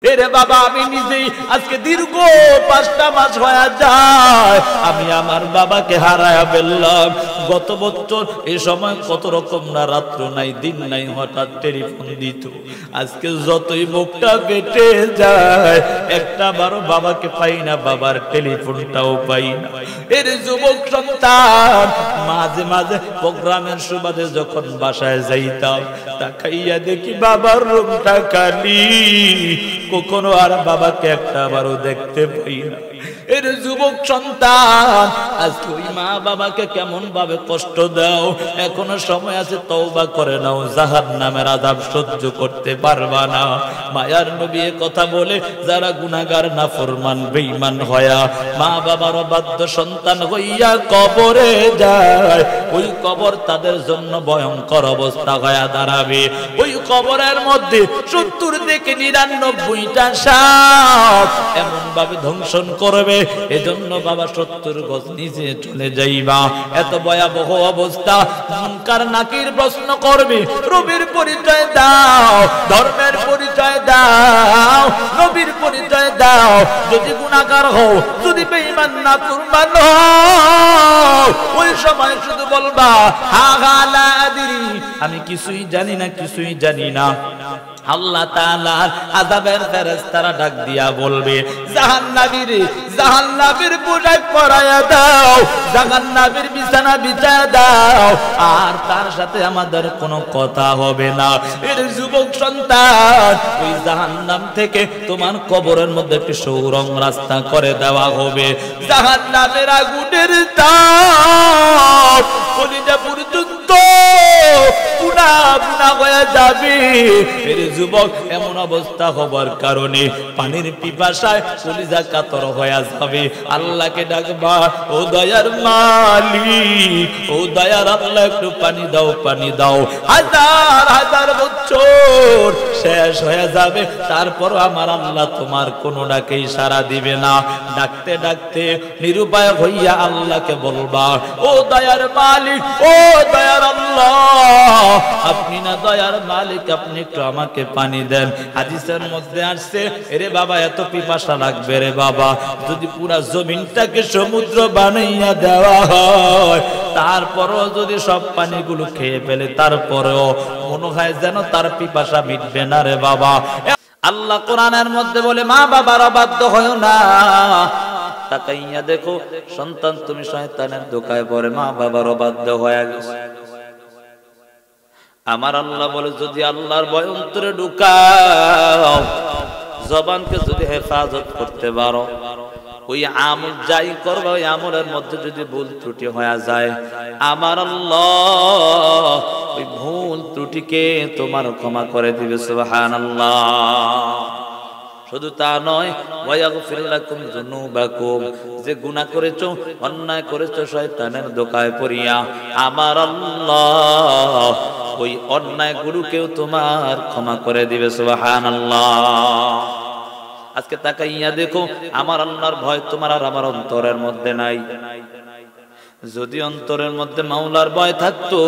এরে বাবা, আমি নিজেই আজকে দীর্ঘ 5টা মাস হয়ে যায় আমি আমার বাবাকে হারায়া ফেললাম। গত বছর এই সময় কত রকম না, রাত্র নাই দিন নাই, হঠাৎ টেলিফোন দিত। আজকে যতই মুখটা কেটে যায় একটা বারো বাবাকে পাই না, বাবার টেলিফোনটাও পাই না। এর যুবক সন্তান মাঝে মাঝে প্রোগ্রামের সুবাদে যখন বাসায় যাইতাম তাকাইয়া দেখি বাবার রুমটা খালি, কখনো আর বাবাকে একটা বারও দেখতে পাই না। এর যুবক সন্তান আজকে ওই মা বাবাকে কেমন ভাবে কষ্ট দাও, এখনো সময় আছে, তওবা করে নাও, জাহান্নামের আযাব সহ্য করতে পারবা না। মায়ার নবী কথা বলে যারা গুনাহগার নাফরমান বেঈমান হয়া মা বাবার অবাধ্য সন্তান হইয়া কবরে যায়, ওই কবর তাদের জন্য ভয়ঙ্কর অবস্থা হয়ে দাঁড়াবে। ওই কবরের মধ্যে 70 থেকে 99টা সাপ এমন ভাবে ধ্বংসন করবে, এজন্য বাবা 70 গজ নিচে চলে যাইবা। এত ভয়াবহ অবস্থা। মুনকার নাকির প্রশ্ন করবে, রবির পরিচয় দাও, ধর্মের পরিচয় দাও, নবীর পরিচয় দাও। যদি গুনাহগার হও, যদি বেঈমান নাফরমান হও, ওই সময় শুধু বলবা হা হা লা আদরি, আমি কিছুই জানি না, কিছুই জানি না। আল্লাহ তাআলার আযাবের ফেরেশতারা ডাক দিয়া বলবে, জাহান্নামীরে জাহান্নামের পোশাক পরায়া দাও, জাহান্নামের বিছানা বিছায়া দাও, আর তার সাথে আমাদের কোনো কথা হবে না। এর যুবক সন্তান ওই জাহান্নাম থেকে তোমার কবরের মধ্যে একটি সুরঙ্গ রাস্তা করে দেওয়া হবে। জাহান্নামের আগুনের তাপ কলিজা পর্যন্ত পুনা পুনা হয়ে যাবে। এর যুবক এমন অবস্থা হবার কারণে পানির পিপাসায় কলিজা কাতর হয়ে যাবে। আল্লাহকে ডাকবা, ও দয়ার মালিক, ও দয়ার আল্লাহ, একটু পানি দাও, পানি দাও। হাজার হাজার বছর শেষ হয়ে যাবে, তারপর আমার আল্লাহ তোমার কোনো ডাকেই সাড়া দিবে না। ডাকতে ডাকতে নিরুপায় হইয়া আল্লাহকে বলবা, ও দয়ার মালিক, ও দয়ার আল্লাহ, আপনি না দয়ার মালিক, আপনি একটু আমাকে পানি দেন। হাদিসের মধ্যে আসছে, এরে বাবা এত পিপাসা লাগবে রে বাবা, যদি পুরা জমিনটাকে সমুদ্র বানাইয়া দেওয়া হয়, তারপরও যদি সব পানিগুলো খেয়ে ফেলে, তারপরেও মনে হয় যেন তার পিপাসা মিটবে না রে বাবা। আল্লাহ কোরআনের মধ্যে বলে, মা বাবার অবাধ্য হয়ো না। তাকাইয়া দেখো সন্তান তুমি শয়তানের ধোঁকায় পড়ে মা বাবার অবাধ্য হয়ে গেছে। আমার আল্লাহ বলে, যদি আল্লাহর ভয় অন্তরে ঢুকাও, জবানকে যদি হেফাজত করতে পারো, ওই আমল যাই করবে ওই আমলের মধ্যে যদি ভুল ত্রুটি হয়ে যায়, আমার আল্লাহ ওই ভুল ত্রুটিকে তোমার ক্ষমা করে দিবে। সুবহানাল্লাহ। শুধু তা নয়, ওয়ায়াগফির লাকুম যুনুবাকুম, যে গুনাহ করেছো, অন্যায় করেছো শয়তানের ধোঁকায় পড়িয়া, আমার আল্লাহ ওই অন্যায় গুলোকেও তোমার ক্ষমা করে দিবে। সুবহানাল্লাহ। আজকে তাকাইয়া দেখো, আমার আল্লাহর ভয় তোমার আর আমার অন্তরের মধ্যে নাই। যদি অন্তরের মধ্যে মাওলার ভয় থাকতো,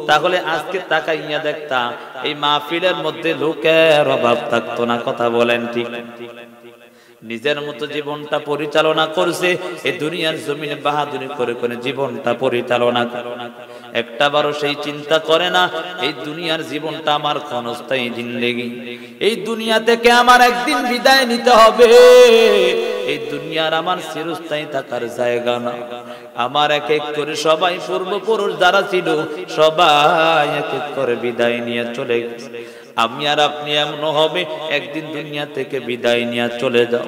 তাহলে আজকে তাকাইয়া দেখতা এই মাহফিলের মধ্যে লোকের অভাব থাকতো না। কথা বলেন ঠিক? নিজের মতো জীবনটা পরিচালনা করছে, এই দুনিয়ার জমিনে বাহাদুরি করে করে জীবনটা পরিচালনা করে, একটাবারও সেই চিন্তা করে না এই দুনিয়ার জীবনটা আমার ক্ষণস্থায়ী জিন্দেগি, এই দুনিয়া থেকে আমার একদিন বিদায় নিতে হবে, এই দুনিয়ার আমার চিরস্থায়ী থাকার জায়গা না। আমার এক এক করে সবাই পূর্বপুরুষ যারা ছিল সবাই এক এক করে বিদায় নিয়ে চলে গেছে। আমি আর আপনি এমন হবে একদিন দুনিয়া থেকে বিদায় নিয়ে চলে যাও।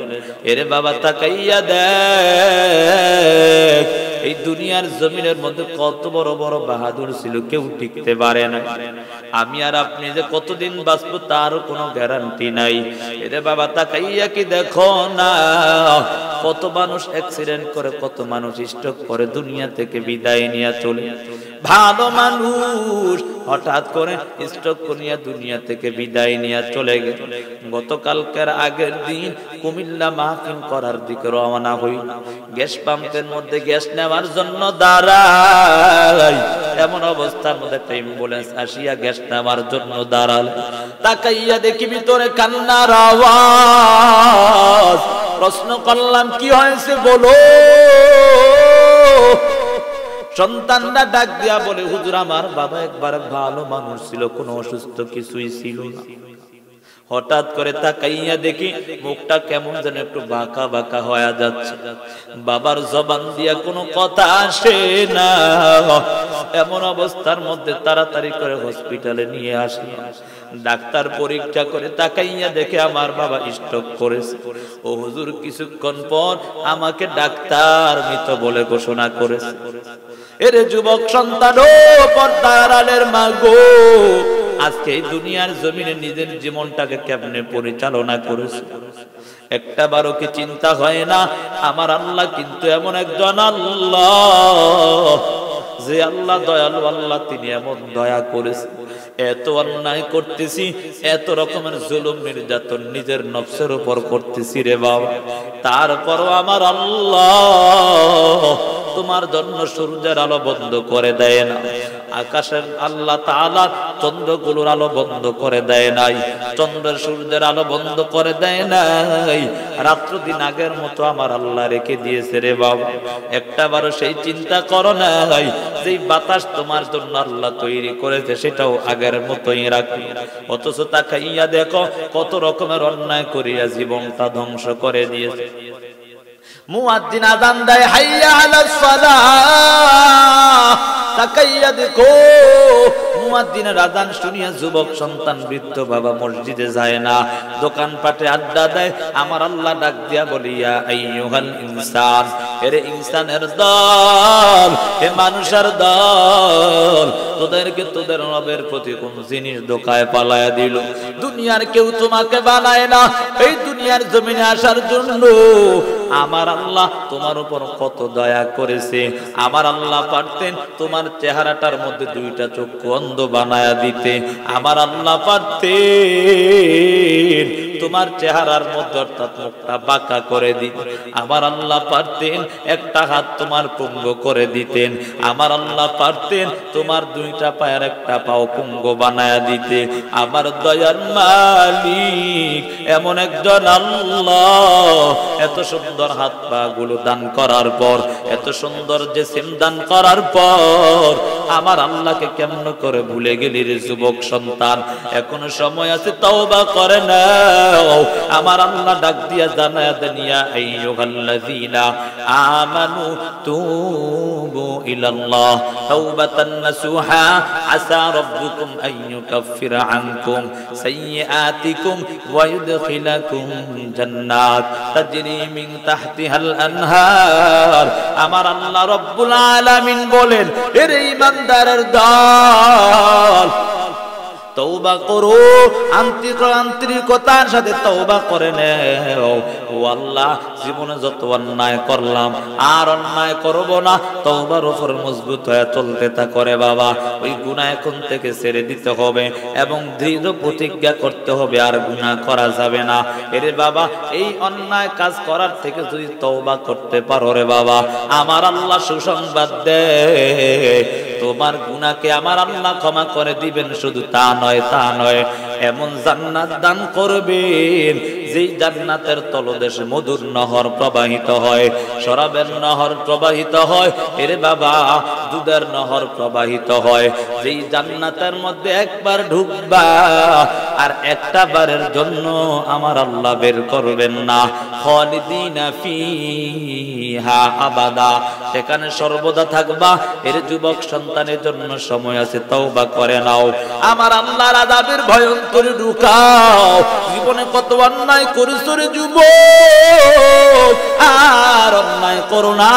এরে বাবা তাকাইয়া দেখ, এই দুনিয়ার জমিনের মধ্যে কত বড় বড় বাহাদুর ছিল, কেউ টিকতে পারে না। আমি আর আপনি যে কতদিন বাঁচবো তার কোনো গ্যারান্টি নাই। এরে বাবা তাকাইয়া কি দেখো না, কত মানুষ অ্যাক্সিডেন্ট করে, কত মানুষ স্ট্রোক করে দুনিয়া থেকে বিদায় নিয়ে চলে। ভালো মানুষ হঠাৎ করে স্ট্রোক করিয়া দুনিয়া থেকে বিদায় নিয়ে চলে গেল। গতকালকের আগের দিন কুমিল্লা মাহফিল করার দিকে রওনা হই, গ্যাস পাম্পের মধ্যে গ্যাস নেওয়ার জন্য দাঁড়াই, এমন অবস্থার মধ্যে একটা অ্যাম্বুলেন্স আসিয়া গ্যাস নেওয়ার জন্য দাঁড়াল। তাকাইয়া দেখি ভিতরে কান্নার আওয়াজ। প্রশ্ন করলাম কি হয়েছে বলো। সন্তানরা ডাক দিয়া বলে, হুজুর আমার বাবা একবার ভালো মানুষ ছিল, কোনো অসুস্থ কিছুই ছিল না। হঠাৎ করে তাকাইয়া দেখি মুখটা কেমন যেন একটু বাঁকা বাঁকা হয়ে যাচ্ছে, বাবার জবান দিয়া কোনো কথা আসে না। এমন অবস্থার মধ্যে তাড়াতাড়ি করে হসপিটালে নিয়ে আসি। ডাক্তার পরীক্ষা করে তাকাইয়া দেখে আমার বাবা স্ট্রোক করেছে। ও হুজুর কিছুক্ষণ পর আমাকে ডাক্তার মৃত বলে ঘোষণা করেছে। এরে যুবক সন্তান ও পর্দার আলের মা গো, আজকে এই দুনিয়ার জমিনে নিজের জীবনটাকে কেমনে পরিচালনা করেছে একটা বারো কি চিন্তা হয় না? আমার আল্লাহ কিন্তু এমন একজন আল্লাহ, যে আল্লাহ দয়ালু আল্লাহ, তিনি এমন দয়া করেছে। এত অন্যায় করতেছি, এত রকমের জুলুম নির্যাতন নিজের নফসের উপর করতেছি রে বাবা, তারপরও আমার আল্লাহ তোমার জন্য সূর্যের আলো বন্ধ করে দেয় না, আকাশের আল্লাহ তাআলা চন্দ্রগুলোর আলো বন্ধ করে দেয় নাই, চন্দ্রের সূর্যের আলো বন্ধ করে দেয় নাই, রাত্র দিন আগের মতো আমার আল্লাহ রেখে দিয়েছে রে বাবা। একটাবারও সেই চিন্তা করো নাই যেই বাতাস তোমার জন্য আল্লাহ তৈরি করেছে সেটাও আগের মতোই রাখি। অথচ তাকাইয়া দেখো কত রকমের অন্যায় করিয়া জীবনটা ধ্বংস করে দিয়েছে। মুয়াজ্জিন আযান দেয়, হাইয়া আলাস সালাহ, তাকাইয়া দেখো মুয়াজ্জিনের আযান শুনিয়া যুবক সন্তান বৃদ্ধ বাবা মসজিদে যায় না, দোকানপাটে আড্ডা দেয়। আমার আল্লাহ ডাক দিয়া বলিয়া, আইয়ুহাল ইনসান, এরে ইনসানের দল, হে মানুষের দল, তোদেরকে তোদের রবের প্রতি কোন জিনিস ধোঁকায় পালায়া দিল? দুনিয়ার কেউ তোমাকে বানায় না, এই দুনিয়ার জমিনে আসার জন্য আমার আল্লাহ তোমার উপর কত দয়া করেছে। আমার আল্লাহ পারতেন তোমার চেহারাটার মধ্যে দুইটা চক্ষু অন্ধ বানায়া দিতে, আমার আল্লাহ পারতেন তোমার চেহারার মধ্যে অর্থাৎ মুখটা বাঁকা করে দিতে, আমার আল্লাহ পারতেন একটা হাত তোমার পঙ্গু করে দিতেন, আমার আল্লাহ পারতেন তোমার দুইটা পায়ের একটা পাও পঙ্গু বানায়া দিতে। আমার দয়ার মালিক এমন একজন আল্লাহ, এত সুন্দর হাত পা গুলো দান করার পর, এত সুন্দর জিসিম দান করার পর আমার আল্লাহকে কেমন করে ভুলে গেলি রে যুবক সন্তান? এখনো সময় আছে, তওবা করে নাও। আমার আল্লাহ ডাক দিয়া জানায়া দেন, ইয়া আইয়ুহাল্লাযীনা আমানু তুবু ইলাল্লাহ তাওবাতান নাসুহা আসা রাব্বুকুম আন ইউকাফিরা আনকুম সাইয়্যাতিকুম ওয়া ইউদখিলাকুম জান্নাত তাজরি মিন তাহতিহাল আনহার। আমার আল্লাহ রব্বুল আলামিন বলেন, এর ইমানদারের দল, তওবা করো, আন্তরিকতার সাথে তওবা করে নাও। ও আল্লাহ, জীবনে যত অন্যায় করলাম আর অন্যায় করব না, তওবার উপর মজবুত হয়ে চলতে তা করে বাবা। ওই গুনাহ এখন থেকে ছেড়ে দিতে হবে এবং দৃঢ় প্রতিজ্ঞা করতে হবে আর গুনাহ করা যাবে না। এরে বাবা, এই অন্যায় কাজ করার থেকে যদি তওবা করতে পারো রে বাবা, আমার আল্লাহ সুসংবাদ দেয়, তোমার গুনাহকে আমার আল্লাহ ক্ষমা করে দিবেন। শুধু তা নয়, এমন জান্নাত দান করবেন যেই জান্নাতের তলদেশে মধুর নহর প্রবাহিত হয়, শরাবের নহর প্রবাহিত হয়, এরে বাবা দুধের নহর প্রবাহিত হয়। যেই জান্নাতের মধ্যে একবার ঢুকবা আর একটা বারের জন্য আমার আল্লাহ বের করবেন না, খালিদিনা ফিহা আবাদা, সেখানে সর্বদা থাকবা। এর যুবক সন্তানের জন্য সময় আছে, তওবা করে নাও। আমার আল্লাহর আযাবের ভয়ঙ্কর ঢুকাও। জীবনে কত অন্যায় করেছো রে যুবক, আর অন্যায় করো না।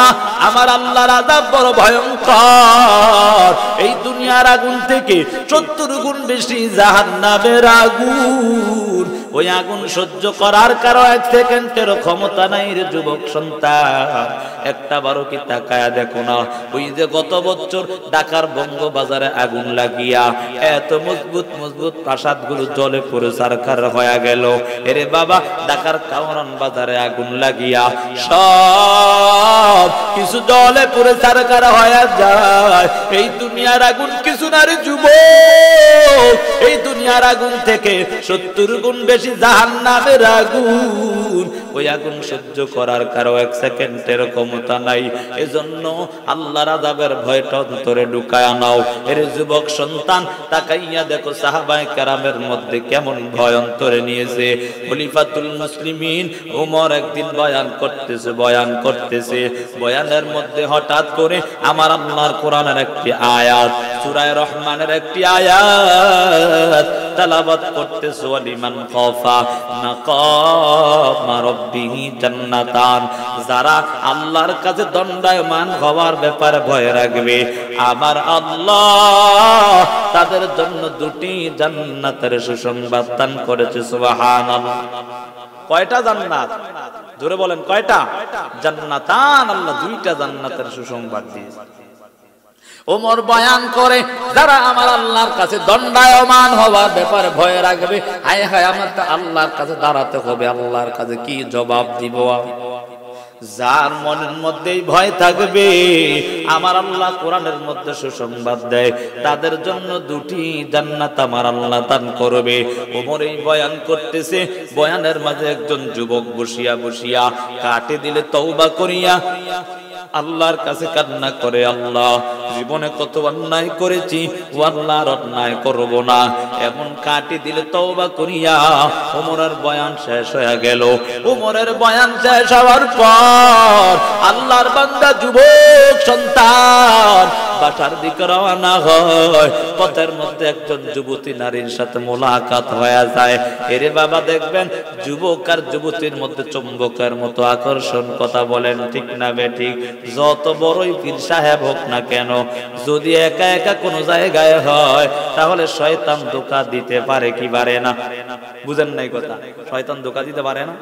আমার আল্লাহর আযাব বড় ভয়ঙ্কর, এই দুনিয়ার আগুন থেকে 70 গুণ বেশি জাহান্নামের আগুন। ওই আগুন সহ্য করার কারো এক সেকেন্ডের ক্ষমতা নাই রে যুবক সন্তান। একটা বারো কি তাকায়া দেখো না, ওই যে গত বছর ঢাকার বঙ্গবাজারে আগুন লাগিয়া এত মজবুত মজবুত প্রাসাদগুলো জলে পুরো সরকার হয়ে গেল। এরে বাবা, ঢাকার কাওরান বাজারে আগুন লাগিয়া সব কিছু জলে পুরো সরকার হয়ে যায়। এই দুনিয়ার আগুন কিছু না রে যুবক, এই দুনিয়ার আগুন থেকে 70 গুণ বেশি জাহান্নামের আগুন। ওই আগুন সহ্য করার কারো এক সেকেন্ডের ক্ষমতা নাই। এজন্য আল্লাহর আযাবের ভয়টা অন্তরে ঢুকায়া নাও। এর যুবক সন্তান, তাকাইয়া দেখো সাহাবায়ে কেরামের মধ্যে কেমন ভয় অন্তরে নিয়েছে। খলিফাতুল মুসলিমিন ওমর একদিন বয়ান করতেছে, বয়ানের মধ্যে হঠাৎ করে আমার আল্লাহর কোরআনের একটি আয়াত, সূরা রহমানের একটি আয়াত তেলাওয়াত করতেছে। ওয়ালিমান খাফা মাকাম রাব্বিহি জান্নাতান, যারা আল্লাহর কাছে দণ্ডায়মান হওয়ার ব্যাপারে ভয় রাখবে, আমার আল্লাহ তাদের জন্য দুটি জান্নাতের সুসংবাদ দান করেছে। সুবহানাল্লাহ। কয়টা জান্নাত? জোরে বলেন কয়টা? জান্নাতান। আল্লাহ দুইটা জান্নাতের সুসংবাদ দিয়েছে। ওমর বয়ান করে, যারা আমার আল্লাহর কাছে দণ্ডায়মান হওয়ার ব্যাপারে ভয় রাখবে, হায় হায় আমার তো আল্লাহর কাছে দাঁড়াতে হবে, আল্লাহর কাছে কি জবাব দিব। যার মনের মধ্যেই ভয় থাকবে, আমার আল্লাহ কোরআনের মধ্যে সুসংবাদ দেয়, তাদের জন্য দুটি জান্নাত আমার আল্লাহ দান করবে। ওমর এই বয়ান করতেছে, বয়ানের মাঝে একজন যুবক বসিয়া বসিয়া কাটে দিলে তওবা করিয়া আল্লাহর কাছে কান্না করে, আল্লাহ জীবনে কত অন্যায় করেছি, ও আল্লাহর অন্যায় করব না। এমন কাটি দিলে তওবা করিয়া ওমরের বয়ান শেষ হয়ে গেল। ওমরের বয়ান শেষ হওয়ার পর আল্লাহর বান্দা যুবক সন্তান বাসার দিকে রওনা হয়। পথের মধ্যে একজন যুবতী নারীর সাথে মোলাকাত হয়ে যায়। এরে বাবা, দেখবেন যুবক আর যুবতীর মধ্যে চুম্বকের মতো আকর্ষণ। কথা বলেন ঠিক না বেঠিক? যত বড়ই পীর সাহেব হোক না কেন, যদি একা একা কোনো জায়গায় হয়, তাহলে শয়তান ধোঁকা দিতে পারে কি পারে না? বুঝেন নাই কথা? শয়তান ধোঁকা দিতে পারে না।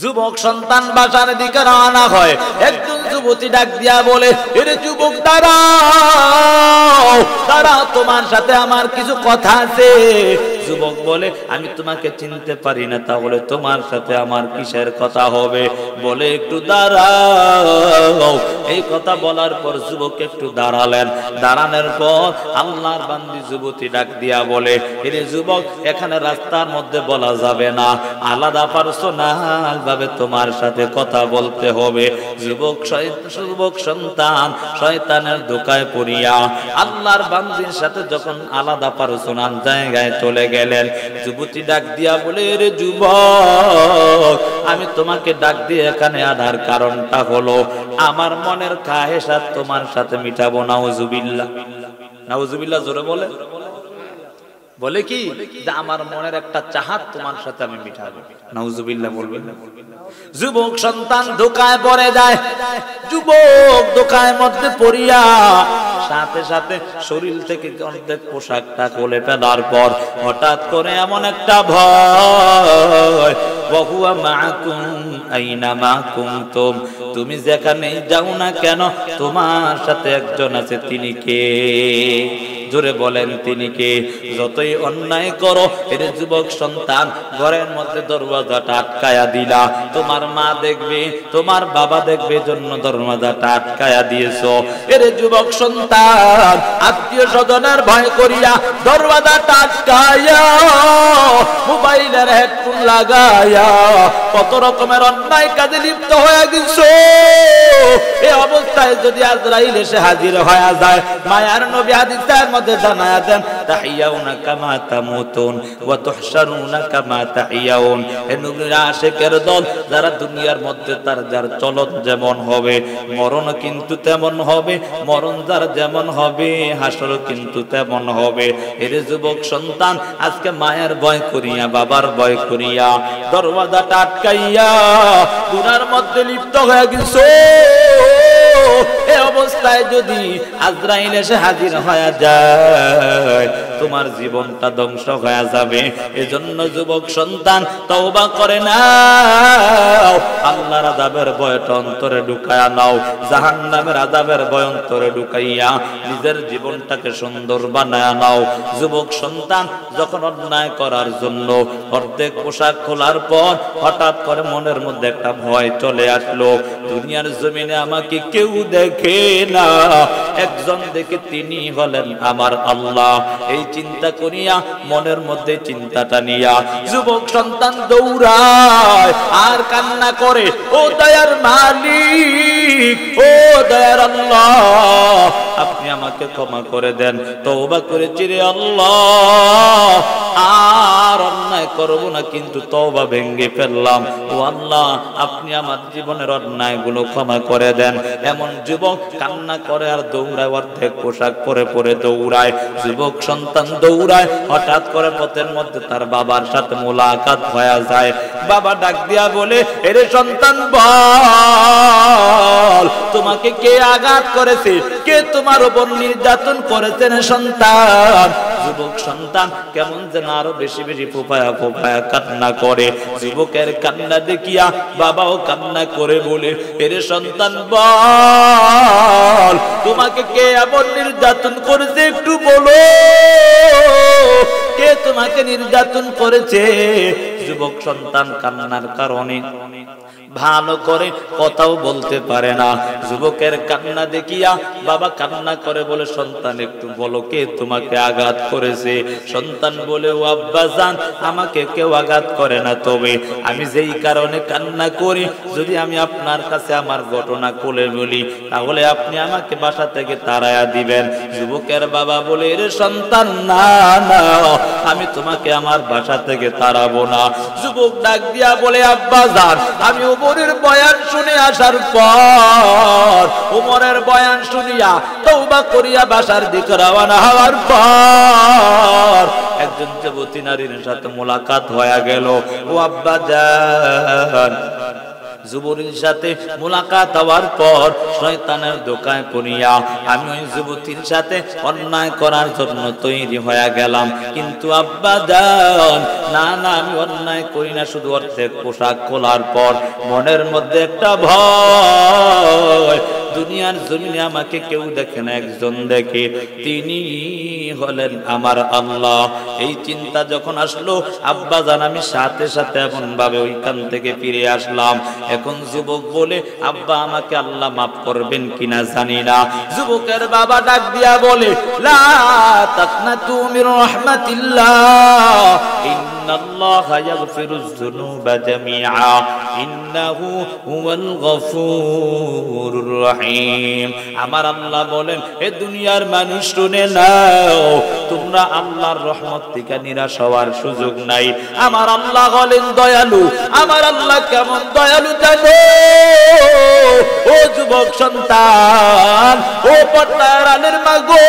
যুবক সন্তান বাসার দিকে রওনা হয়। একজন যুবতী ডাক দিয়া বলে, এরে যুবক দাঁড়াও, দাঁড়াও, তোমার সাথে আমার কিছু কথা আছে। যুবক বলে, আমি তোমাকে চিনতে পারি না, তাহলে তোমার সাথে আমার কিসের কথা হবে? বলে, একটু দাঁড়াও। এই কথা বলার পর যুবক একটু দাঁড়ালেন। দাঁড়ানোর পর আল্লাহর বান্দি যুবতী ডাক দিয়া বলে, এরে যুবক, এখানে রাস্তার মধ্যে বলা যাবে না, আলাদা পার্সোনাল ভাবে তোমার সাথে কথা বলতে হবে। যুবক সন্তান শয়তানের ধোঁকায় পড়িয়া আল্লাহর বান্দির সাথে যখন আলাদা পার্সোনাল জায়গায় চলে গেলেন, যুবতী ডাক দিয়া বলে, রে যুবক, আমি তোমাকে ডাক দিয়ে এখানে আনার কারণটা হলো আমার মনের খাহেসাত তোমার সাথে মিটাবো। নাউজুবিল্লাহ, নাউজুবিল্লাহ জোরে বলে। বলে কি, যে আমার মনের একটা চাহাত তোমার সাথে আমি মিটাবো। নাউজুবিল্লাহ বলবেন না? যুবক সন্তান ধোঁকায় পড়ে যায়। যুবক ধোঁকায় মধ্যে পড়িয়া সাথে সাথে শরীর থেকে অর্ধেক পোশাকটা খুলে ফেলার পর হঠাৎ করে এমন একটা ভয়, ওয়াহুয়া মাআকুম আইনামা কুনতুম, তুমি যেখানেই যাও না কেন তোমার সাথে একজন আছে। তিনি কে? জোরে বলেন, তিনি কে? যতই অন্যায় করো, এর যুবক সন্তান ঘরের মধ্যে দরওয়াজাটা আটকায়া দিলা, তোমার মা দেখবে, তোমার বাবা দেখবে, জন্য দরওয়াজাটা আটকায়া দিয়েছো। এর যুবক সন্তান আত্মীয় স্বজনের ভয় করিয়া দরওয়াজাটা আটকায়া মোবাইলের হেডফোন লাগায়া কত রকমের অন্যায় কাজে লিপ্ত হয়ে গেছো। এই অবস্থায় যদি আজরাইল এসে হাজির হয়ে যায়, মায়ার নবী হাদিসের মধ্যে জানায়া দেন, তাহিয়াউনা কামা তামুতুন ওয়া তুহশারুনা কামা তাহিয়াউন। এ নবীর আশিকের দল, যারা দুনিয়ার মধ্যে তার যার চলন যেমন হবে, মরণ কিন্তু তেমন হবে। মরণ যার যেমন হবে, হাসর কিন্তু তেমন হবে। এর যুবক সন্তান আজকে মায়ের ভয় করিয়া, বাবার ভয় করিয়া দরওয়াজাটা আটকাইয়া গুনার মধ্যে লিপ্ত হয়ে গেছো। এই অবস্থা অবস্থায় যদি আজরাইল এসে হাজির হয়ে যায় তোমার জীবনটা ধ্বংস হয়ে যাবে। এজন্য যুবক সন্তান তওবা করে নাও, আল্লাহর আযাবের ভয়টা অন্তরে ঢুকায়া নাও, জাহান্নামের আযাবের ভয় অন্তরে ঢুকাইয়া নিজের জীবনটাকে সুন্দর বানায়া নাও। যুবক সন্তান যখন অন্যায় করার জন্য অর্ধেক পোশাক খোলার পর হঠাৎ করে মনের মধ্যে একটা ভয় চলে আসলো, দুনিয়ার জমিনে আমাকে কেউ দেখে না, একজন দেখে তিনি হলেন আমার আল্লাহ। এই চিন্তা করিয়া মনের মধ্যে চিন্তাটা নিয়া যুবক সন্তান দৌড়ায় আর কান্না করে, ও দয়ার মালিক, ও দয়ার আল্লাহ, আপনি আমাকে ক্ষমা করে দেন, তওবা করেছি রে আল্লাহ, আর অন্যায় করব না, কিন্তু তওবা ভেঙে ফেললাম, ও আল্লাহ আপনি আমার জীবনের অন্যায়গুলো ক্ষমা করে দেন। এমন যুবক কান্না করে আর দৌড়ায়, অর্ধেক পোশাক পরে পরে দৌড়ায়। যুবক সন্তান দৌড়ায়, হঠাৎ করে পথের মধ্যে তার বাবার সাথে মোলাকাত হয়ে যায়। বাবা ডাক দিয়া বলে, এরে সন্তান বল, তোমাকে কে আঘাত করেছে, কে তোমার উপর নির্যাতন করেছে রে সন্তান? যুবক সন্তান কেমন যেন আরো বেশি বেশি ফোঁপায়া ফোঁপায়া কান্না করে। যুবকের কান্না দেখিয়া বাবাও কান্না করে বলে, এরে সন্তান বল, তোমাকে কে এমন নির্যাতন করেছে একটু বলো, কে তোমাকে নির্যাতন করেছে? যুবক সন্তান কান্নার কারণে ভালো করে কথাও বলতে পারে না। যুবকের কান্না দেখিয়া বাবা কান্না করে বলে, সন্তান একটু বলো, কে তোমাকে আঘাত করেছে? সন্তান বলে, ও আব্বাজান, আমাকে কেউ আঘাত করে না, তবে আমি যেই কারণে কান্না করি, যদি আমি আপনার কাছে আমার ঘটনা খুলে বলি, তাহলে আপনি আমাকে বাসা থেকে তাড়ায়া দিবেন। যুবকের বাবা বলে, রে সন্তান, না না, আমি তোমাকে আমার বাসা থেকে তাড়াবো না। যুবক ডাক দিয়া বলে, আব্বাজান, আমি উমরের বয়ান শুনে আসার পর, উমরের বয়ান শুনিয়া তওবা করিয়া বাসার দিকে রওনা হওয়ার পর একজন যুবতী নারীর সাথে মোলাকাত হয়ে গেল। ও আব্বাজান, যুবতীর সাথে মোলাকাত হওয়ার পর শয়তানের ধোঁকায় পড়িয়া আমি ওই যুবতীর সাথে অন্যায় করার জন্য তৈরি হয়ে গেলাম। কিন্তু আব্বাজান, না না, আমি অন্যায় করি না, শুধু অর্ধেক পোশাক খোলার পর মনের মধ্যে একটা ভয়, দুনিয়ার জমিনে আমাকে কেউ দেখে না, একজন দেখে, তিনি হলেন আমার আল্লাহ। এই চিন্তা যখন আসলো আব্বাজান, আমি সাথে সাথে এমন ভাবে ওইখান থেকে ফিরে আসলাম। এখন যুবক বলে, আব্বা, আমাকে আল্লাহ মাফ করবেন কিনা জানি না। যুবকের বাবা ডাক দিয়া বলে, লা তাকনাতু মির রাহমাতিল্লাহ, ইন্নাল্লাহা ইয়াগফিরুয যুনুবা জামিআ, ইন্নাহু হুয়াল গফুরুর রহিম। আমার আল্লাহ বলেন, এ দুনিয়ার মানুষ শুনে নাও, তোমরা আল্লাহর রহমত থেকে নিরাশ হওয়ার সুযোগ নাই। আমার আল্লাহ হলেন দয়ালু। আমার আল্লাহ কেমন দয়ালু জানো? ও যুবক সন্তান, ও পর্দার আলের মাগো,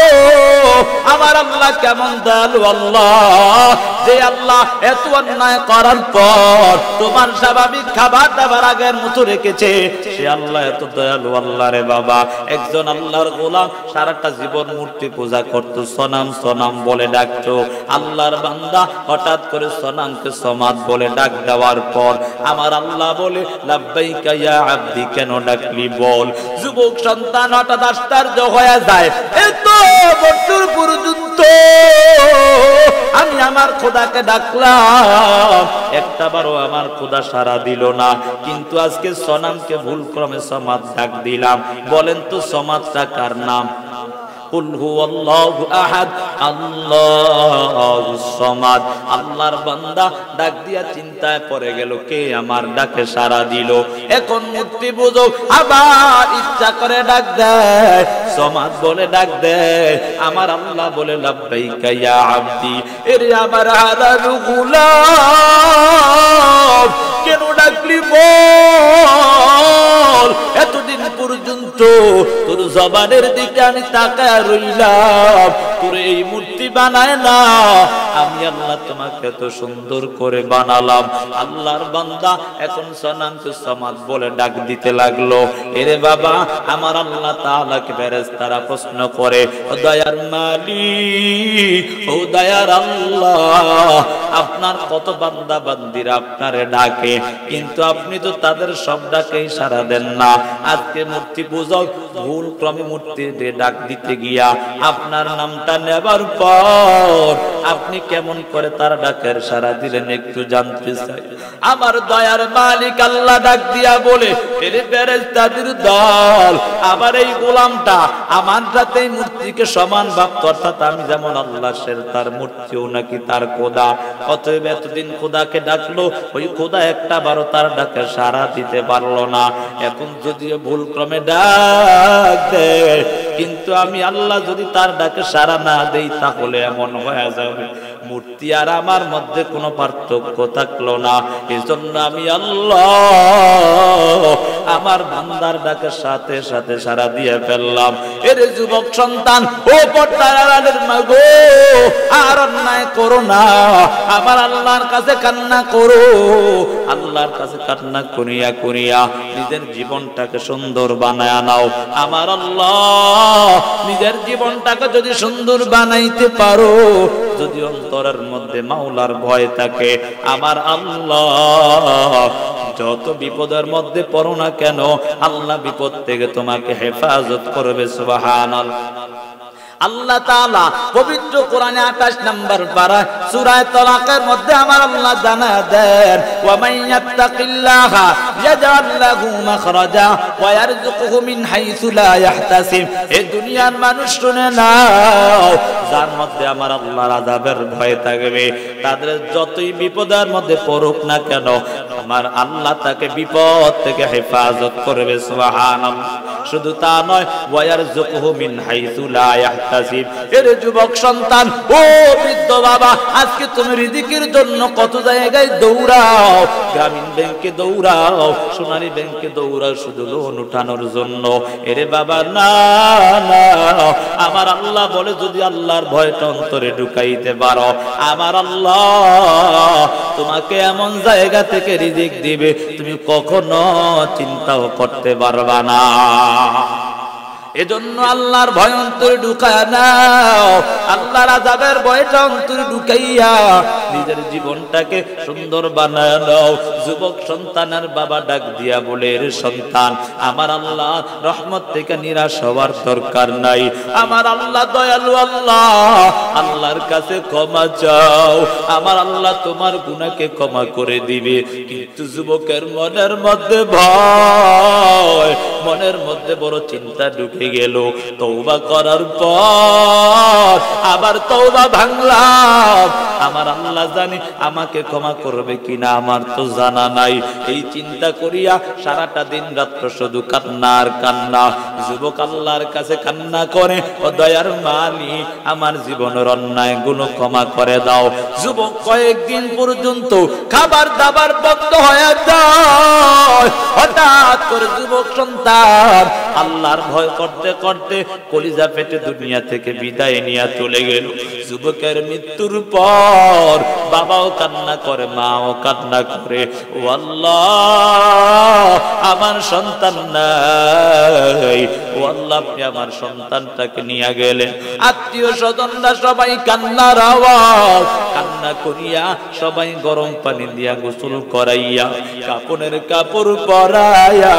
আমার আল্লাহ কেমন দয়ালু আল্লাহ, যে আল্লাহ এত অন্যায় করার পর তোমার স্বাভাবিক খাবার দাবার আগের মতো রেখেছে, সে আল্লাহ এত দয়ালু আল্লাহ রে বাবা। একজন আল্লাহর গোলাম সারাটা জীবন মূর্তি পূজা করতো, সনাম সনাম বলে ডাকতো। আল্লাহর বান্দা হঠাৎ করে সনামকে সমাদ বলে ডাক দেওয়ার পর আমার আল্লাহ বলে, লাব্বাইকা ইয়া আব্দি, কেন ডাকলি বল। যুবক সন্তান হঠাৎ আশ্চর্য হয়ে যায়, এত বছর পর্যন্ত আমি আমার খোদাকে ডাকলাম, একটাবারও আমার খোদা সাড়া দিল না, কিন্তু আজকে সনামকে ভুল ক্রমে সমাদ ডাক দিলাম। বলেন তো সমাদটা কার নাম? কুল হুয়াল্লাহু আহাদ, আল্লাহুস সামাদ। আল্লাহর বান্দা ডাক দিয়া চিন্তায় পড়ে গেল, কে আমার ডাকে সাড়া দিল। এখন মূর্তি পূজক আবার ইচ্ছা করে ডাক দেয়, সমাদ বলে ডাক দেয়। আমার আল্লাহ বলে, লাব্বাইকা ইয়া আব্দি, এরে আমার হারানো গোলাম, কেন ডাকলি বল। এতদিন পর্যন্ত তোর জবানের দিকে আমি তাকায় রইলাম, তোর এই মূর্তি মূর্তি বানায় না, আমি আল্লাহ তোমাকে তো সুন্দর করে বানালাম। আল্লাহর বান্দা এখন সনান্ত সমাজ বলে ডাক দিতে লাগলো। এরে বাবা, আমার আল্লাহ তাআলাকে ফেরেশতারা প্রশ্ন করে, ও দয়ার মালিক, ও দয়ার আল্লাহ, আপনার কত বান্দা বান্দিরা আপনারে ডাকে, কিন্তু আপনি তো তাদের সব ডাকেই সাড়া দেন না। আজকে মূর্তি পূজক ভুল ক্রমে মূর্তিতে ডাক দিতে গিয়া আপনার নামটা নেবার পর আপনি কেমন করে তার ডাকের সাড়া দিলেন একটু জানতে চাই। আমার দয়ার মালিক আল্লাহ ডাক দিয়া বলে, এর ফেরেশতাদের দল, আমার এই গোলামটা আমার সাথে মূর্তিকে সমান ভাবত, অর্থাৎ আমি যেমন আল্লাহ সে তার মূর্তিও নাকি তার খোদা। অতএব এতদিন খোদাকে ডাকলো, ওই খোদা একটা বারো তার ডাকে সাড়া দিতে পারলো না। এখন যদিও ভুল ক্রমে ডাক দেয়, কিন্তু আমি আল্লাহ যদি তার ডাকে সাড়া না দেই তাহলে এমন হয়ে যাবে মূর্তি আর আমার মধ্যে কোনো পার্থক্য থাকলো না। এজন্য আমি আল্লাহ আমার বান্দার ডাকের সাথে সাথে সাড়া দিয়ে ফেললাম। এর যুবক সন্তান, ও পর্দার আড়ালের মা গো, আর অন্যায় করো না, আমার আল্লাহর কাছে কান্না করো। আল্লাহর কাছে কান্না করিয়া করিয়া নিজের জীবনটাকে সুন্দর বানায় নাও। আমার আল্লাহ নিজের জীবনটাকে যদি সুন্দর বানাইতে পারো, যদি অন্তরের মধ্যে মাওলার ভয় থাকে, আমার আল্লাহ যত বিপদের মধ্যে পড়ো না কেন, আল্লাহ বিপদ থেকে তোমাকে হেফাজত করবে। সুবহানাল্লাহ। আল্লাহ তাআলা পবিত্র কোরআনে 28 নম্বর পারা সূরা তালাকের মধ্যে আমার আল্লাহ জানায় দেন, ওয়া মান ইয়াত্তাকিল্লাহা ইয়াজআল লাহু মাখরাজা ওয়া ইয়ারযুকুহু মিন হাইসু লা ইয়াহতাসিব। এই দুনিয়ার মানুষ শুনে নাও, যার মধ্যে আমার আল্লাহর আযাবের ভয় থাকবে, তাদের যতই বিপদের মধ্যে পড়ুক না কেন, আমার আল্লাহ তাকে বিপদ থেকে হেফাজত করবে। সুবহানাল্লাহ। শুধু তা নয়, ওয়া ইয়ারযুকুহু মিন হাইসু লা ইয়াহতাসিব। এর যুবক সন্তান, ও বৃদ্ধ বাবা, আজকে তুমি রিজিকের জন্য কত জায়গায় দৌড়াও, গ্রামীণ ব্যাংকে দৌড়াও, সোনালী ব্যাংকে দৌড়াও শুধু লোন উঠানোর জন্য। এরে বাবা, না না, আমার আল্লাহ বলে যদি আল্লাহর ভয়টা অন্তরে ঢুকাইতে পারো, আমার আল্লাহ তোমাকে এমন জায়গা থেকে রিজিক দিবে তুমি কখনো চিন্তাও করতে পারবা না। এজন্য আল্লাহর ভয় অন্তরে ঢুকায় নাও, আল্লাহর আযাবের ভয়টা অন্তরে ঢুকাইয়া নিজের জীবনটাকে সুন্দর বানায় নাও। যুবক সন্তানের বাবা ডাক দিয়া বলে, এর সন্তান, আমার আল্লাহ রহমত থেকে নিরাশ হওয়ার দরকার নাই। আমার আল্লাহ দয়ালু আল্লাহ, আল্লাহর কাছে ক্ষমা চাও, আমার আল্লাহ তোমার গুনাহকে ক্ষমা করে দিবে। কিন্তু যুবকের মনের মধ্যে ভয়, মনের মধ্যে বড় চিন্তা ঢুকে গেল। তওবা করার পর আবার তওবা ভাঙলাম, আমার আল্লাহ জানি আমাকে ক্ষমা করবে কিনা আমার তো জানা নাই। এই চিন্তা করিয়া সারাটা দিন রাত্র শুধু কান্না আর কান্না। যুবক আল্লাহর কাছে কান্না করে, ও দয়ার মালিক, আমার জীবনের অন্যায় গুলো ক্ষমা করে দাও। যুবক কয়েকদিন পর্যন্ত খাবার দাবার বন্ধ হয়ে যায়। হঠাৎ করে যুবক সন্তান আল্লাহর ভয় করতে করতে কলিজা পেটে দুনিয়া থেকে বিদায় নিয়ে চলে গেল। যুবকের মৃত্যুর পর বাবাও কান্না করে, মাও কান্না করে, ও আল্লাহ আমার সন্তান নাই, ও আল্লাহ আপনি আমার সন্তানটাকে নিয়ে গেলেন। আত্মীয় স্বজনরা সবাই কান্নার আওয়াজ, কান্না করিয়া সবাই গরম পানি দিয়া গোসল করাইয়া কাপড়ের কাপড় পরাইয়া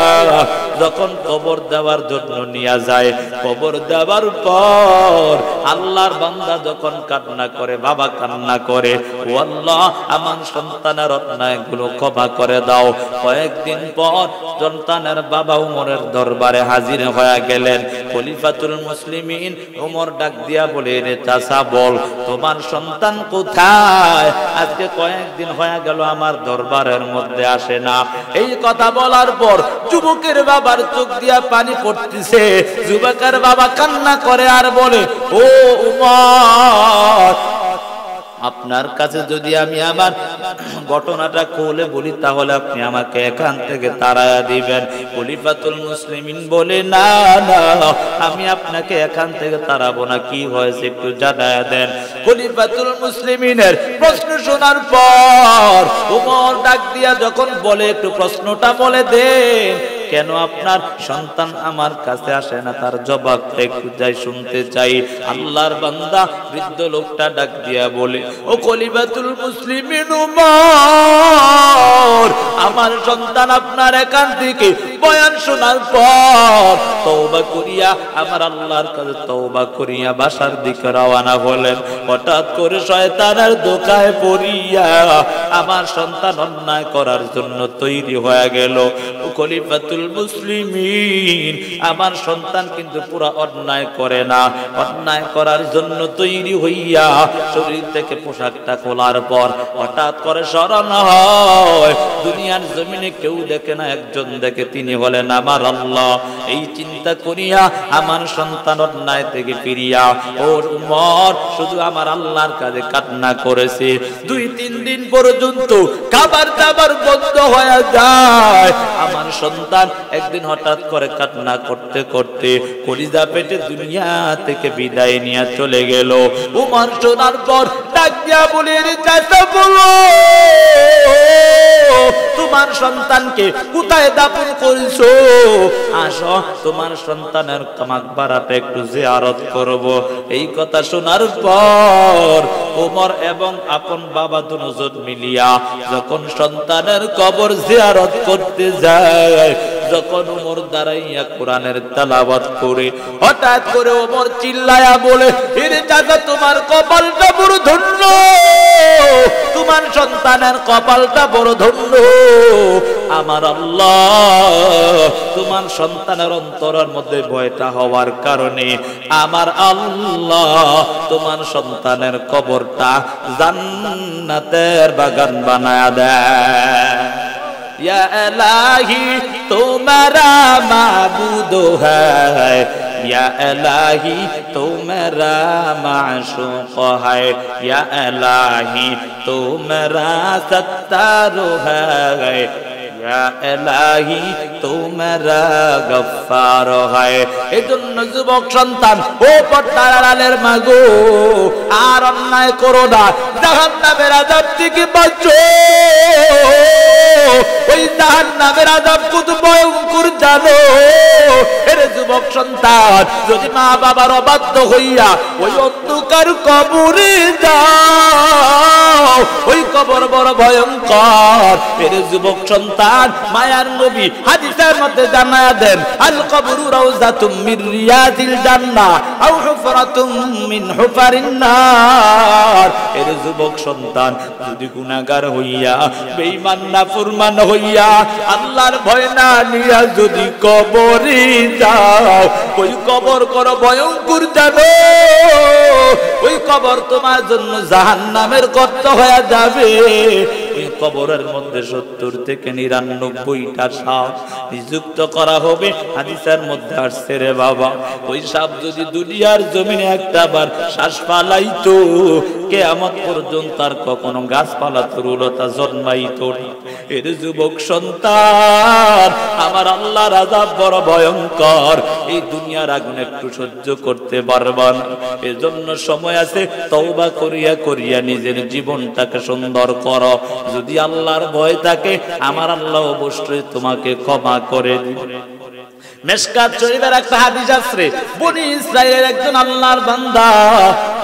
যখন কবর দেওয়ার জন্য নিয়ে যায়, কবর দেওয়ার পর আল্লাহর বান্দা যখন কান্না করে, বাবা কান্না করে, ও আল্লাহ আমার সন্তানের অন্যায়গুলো ক্ষমা করে দাও। কয়েকদিন পর সন্তানের বাবা উমরের দরবারে হাজির হয়ে গেলেন। খলিফাতুল মুসলিমিন উমর ডাক দিয়া বলে, রে চাচা বল, তোমার সন্তান কোথায়? আজকে কয়েকদিন হয়ে গেল আমার দরবারের মধ্যে আসে না। এই কথা বলার পর যুবকের বাবার চোখ দিয়া পানি পড়তেছে। যুবকের বাবা কান্না করে আর বলে, ও উমর, আপনার কাছে যদি আমি আমার ঘটনাটা খুলে বলি তাহলে আপনি আমাকে এখান থেকে তাড়ায়া দিবেন। খলিফাতুল মুসলিমিন বলে, না না, আমি আপনাকে এখান থেকে তাড়াবো না, কি হয়েছে একটু জানায়া দেন। খলিফাতুল মুসলিমিনের প্রশ্ন শোনার পর ওমর ডাক দিয়া যখন বলে, একটু প্রশ্নটা বলে দেন, কেন আপনার সন্তান আমার কাছে আসে না, তার জবাবটা একটু যাই শুনতে চাই। আল্লাহর বান্দা বৃদ্ধ লোকটা ডাক দিয়া বলে, ও খলিফাতুল মুসলিমিন উমর, আমার সন্তান আপনার এখান থেকে বয়ান শোনার পর তওবা করিয়া আমার আল্লাহর কাছে তওবা করিয়া বাসার দিকে রওনা হলেন। হঠাৎ করে শয়তানের ধোঁকায় পড়িয়া আমার সন্তান অন্যায় করার জন্য তৈরি হয়ে গেল। ও খলিফাতুল মুসলিমিন, আমার সন্তান কিন্তু পুরা অন্যায় করে না, অন্যায় করার জন্য তৈরি হইয়া শরীর থেকে পোশাকটা খোলার পর হঠাৎ করে স্মরণ হয়, দুনিয়ার জমিনে কেউ দেখে না, একজন দেখে, তিনি হলেন আমার আল্লাহ। এই চিন্তা করিয়া আমার সন্তান অন্যায় থেকে ফিরিয়া ওর উমর শুধু আমার আল্লাহর কাছে কান্না করেছে। 2-3 দিন পর্যন্ত খাবার দাবার বন্ধ হয়ে যায়। আমার সন্তান একদিন হঠাৎ করে কান্না করতে করতে কলিজা পেটে দুনিয়া থেকে বিদায় নিয়ে চলে গেল। উমর শোনার পর ডাক দিয়া বলে, চাচা বলো, তোমার সন্তানকে কোথায় দাফন করেছো? আসো, তোমার সন্তানের মাকবারাটা একটু জিয়ারত করব। এই কথা শোনার পর ওমর এবং আপন বাবা দুজন মিলিয়া যখন সন্তানের কবর জিয়ারত করতে যায়, যখন ওমর দাঁড়াইয়া কোরআনের তেলাওয়াত করে হঠাৎ করে ওমর চিল্লায়া বলে, এরে চাচা, তোমার কপালটা বড় ধন্য, তোমার সন্তানের কপালটা বড় ধন্য। আমার আল্লাহ তোমার সন্তানের অন্তরের মধ্যে ভয়টা হওয়ার কারণে আমার আল্লাহ তোমার সন্তানের কবরটা জান্নাতের বাগান বানায়া দেয়। या इलाही तुम्हारा माबूद है, या इलाही तू मेरा माशूक है, या इलाही तू मेरा सत्तार है, या इलाही तू मेरा गफ्फार है। এজন্য যুবক সন্তান, ও পর্দার আড়ালের মা গো, আর অন্যায় করো না, জাহান্নামের আযাব থেকে বাঁচো। ওই জাহান্নামের আযাব কত ভয়ঙ্কর জানো? এরে যুবক সন্তান, যদি মা বাবার অবাধ্য হইয়া ওই অন্ধকার কবরে যাও, ওই কবর বড় ভয়ঙ্কর। এরে যুবক সন্তান, মায়ার নবী হাদিসের মধ্যে জানায়া দেন, আল কবরু রাউযাতুম মির রিয়াদিল জান্নাহ আও হুফরাতুম মিন হুফারিন নার। এরে যুবক সন্তান, যদি গুনাহগার হইয়া বেঈমান নাফরমান হইয়া আল্লাহর ভয় না নিয়া যদি কবরে যাও, ওই কবর করো ভয়ঙ্কর জানো? ওই কবর তোমার জন্য জাহান্নামের গর্ত হয়ে যাবে। ওই কবরের মধ্যে 70 থেকে 99টা সাপ নিযুক্ত করা হবে। হাদিসের মধ্যে আসছে রে বাবা, ওই সাপ যদি দুনিয়ার জমিনে একটা বার শ্বাস ফালাইতো, কিয়ামত পর্যন্ত আর কখনো গাছপালা তরুলতা জন্মাইতো না। এর যুবক সন্তান, আমার আল্লাহর আযাব বড় ভয়ঙ্কর, এই দুনিয়ার আগুন একটু সহ্য করতে পারবা না। এজন্য সময় আছে, তওবা করিয়া করিয়া নিজের জীবনটাকে সুন্দর করো। যদি আল্লাহর ভয় থাকে, আমার আল্লাহ অবশ্যই তোমাকে ক্ষমা করে দিবে। মেশকাত শরীফের একটা হাদিস আছে, বনি ইসরাইলের একজন আল্লাহর বান্দা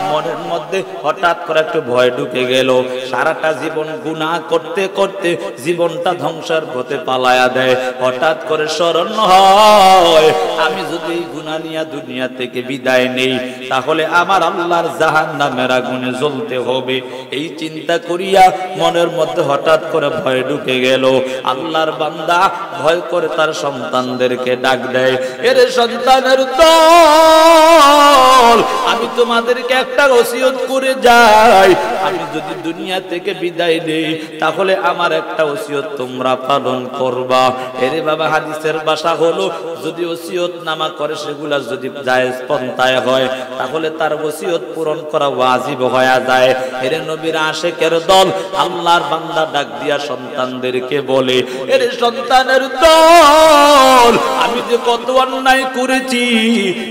মনের মধ্যে হঠাৎ করে একটু ভয় ঢুকে গেল। সারাটা জীবন গুনাহ করতে করতে জীবনটা ধ্বংসের পথে পালায়া দেয়। হঠাৎ করে স্মরণ হয়, আমি যদি গুনাহ নিয়ে দুনিয়া থেকে বিদায় নেই, তাহলে আমার আল্লাহর জাহান্নামের আগুনে জ্বলতে হবে। এই চিন্তা করিয়া মনের মধ্যে হঠাৎ করে ভয় ঢুকে গেল। আল্লাহর বান্দা ভয় করে তার সন্তানদেরকে ডাক দেয়, এরে সন্তানের দল, আমি তোমাদেরকে একটা একটা ওসিয়ত করে যাই, আমি যদি দুনিয়া থেকে বিদায় নেই তাহলে আমার একটা ওসিয়ত তোমরা পালন করবা। এরে বাবা, হাদিসের ভাষা হলো যদি ওসিয়ত নামা করে সেগুলা যদি জায়েজ পন্থায় হয় তাহলে তার ওসিয়ত পূরণ করা ওয়াজিব হয়ে যায়। এরে নবীর আশিকের দল আল্লাহর বান্দা ডাক দিয়া সন্তানদেরকে বলে, এরে সন্তানের দল, আমি যে কত অন্যায় করেছি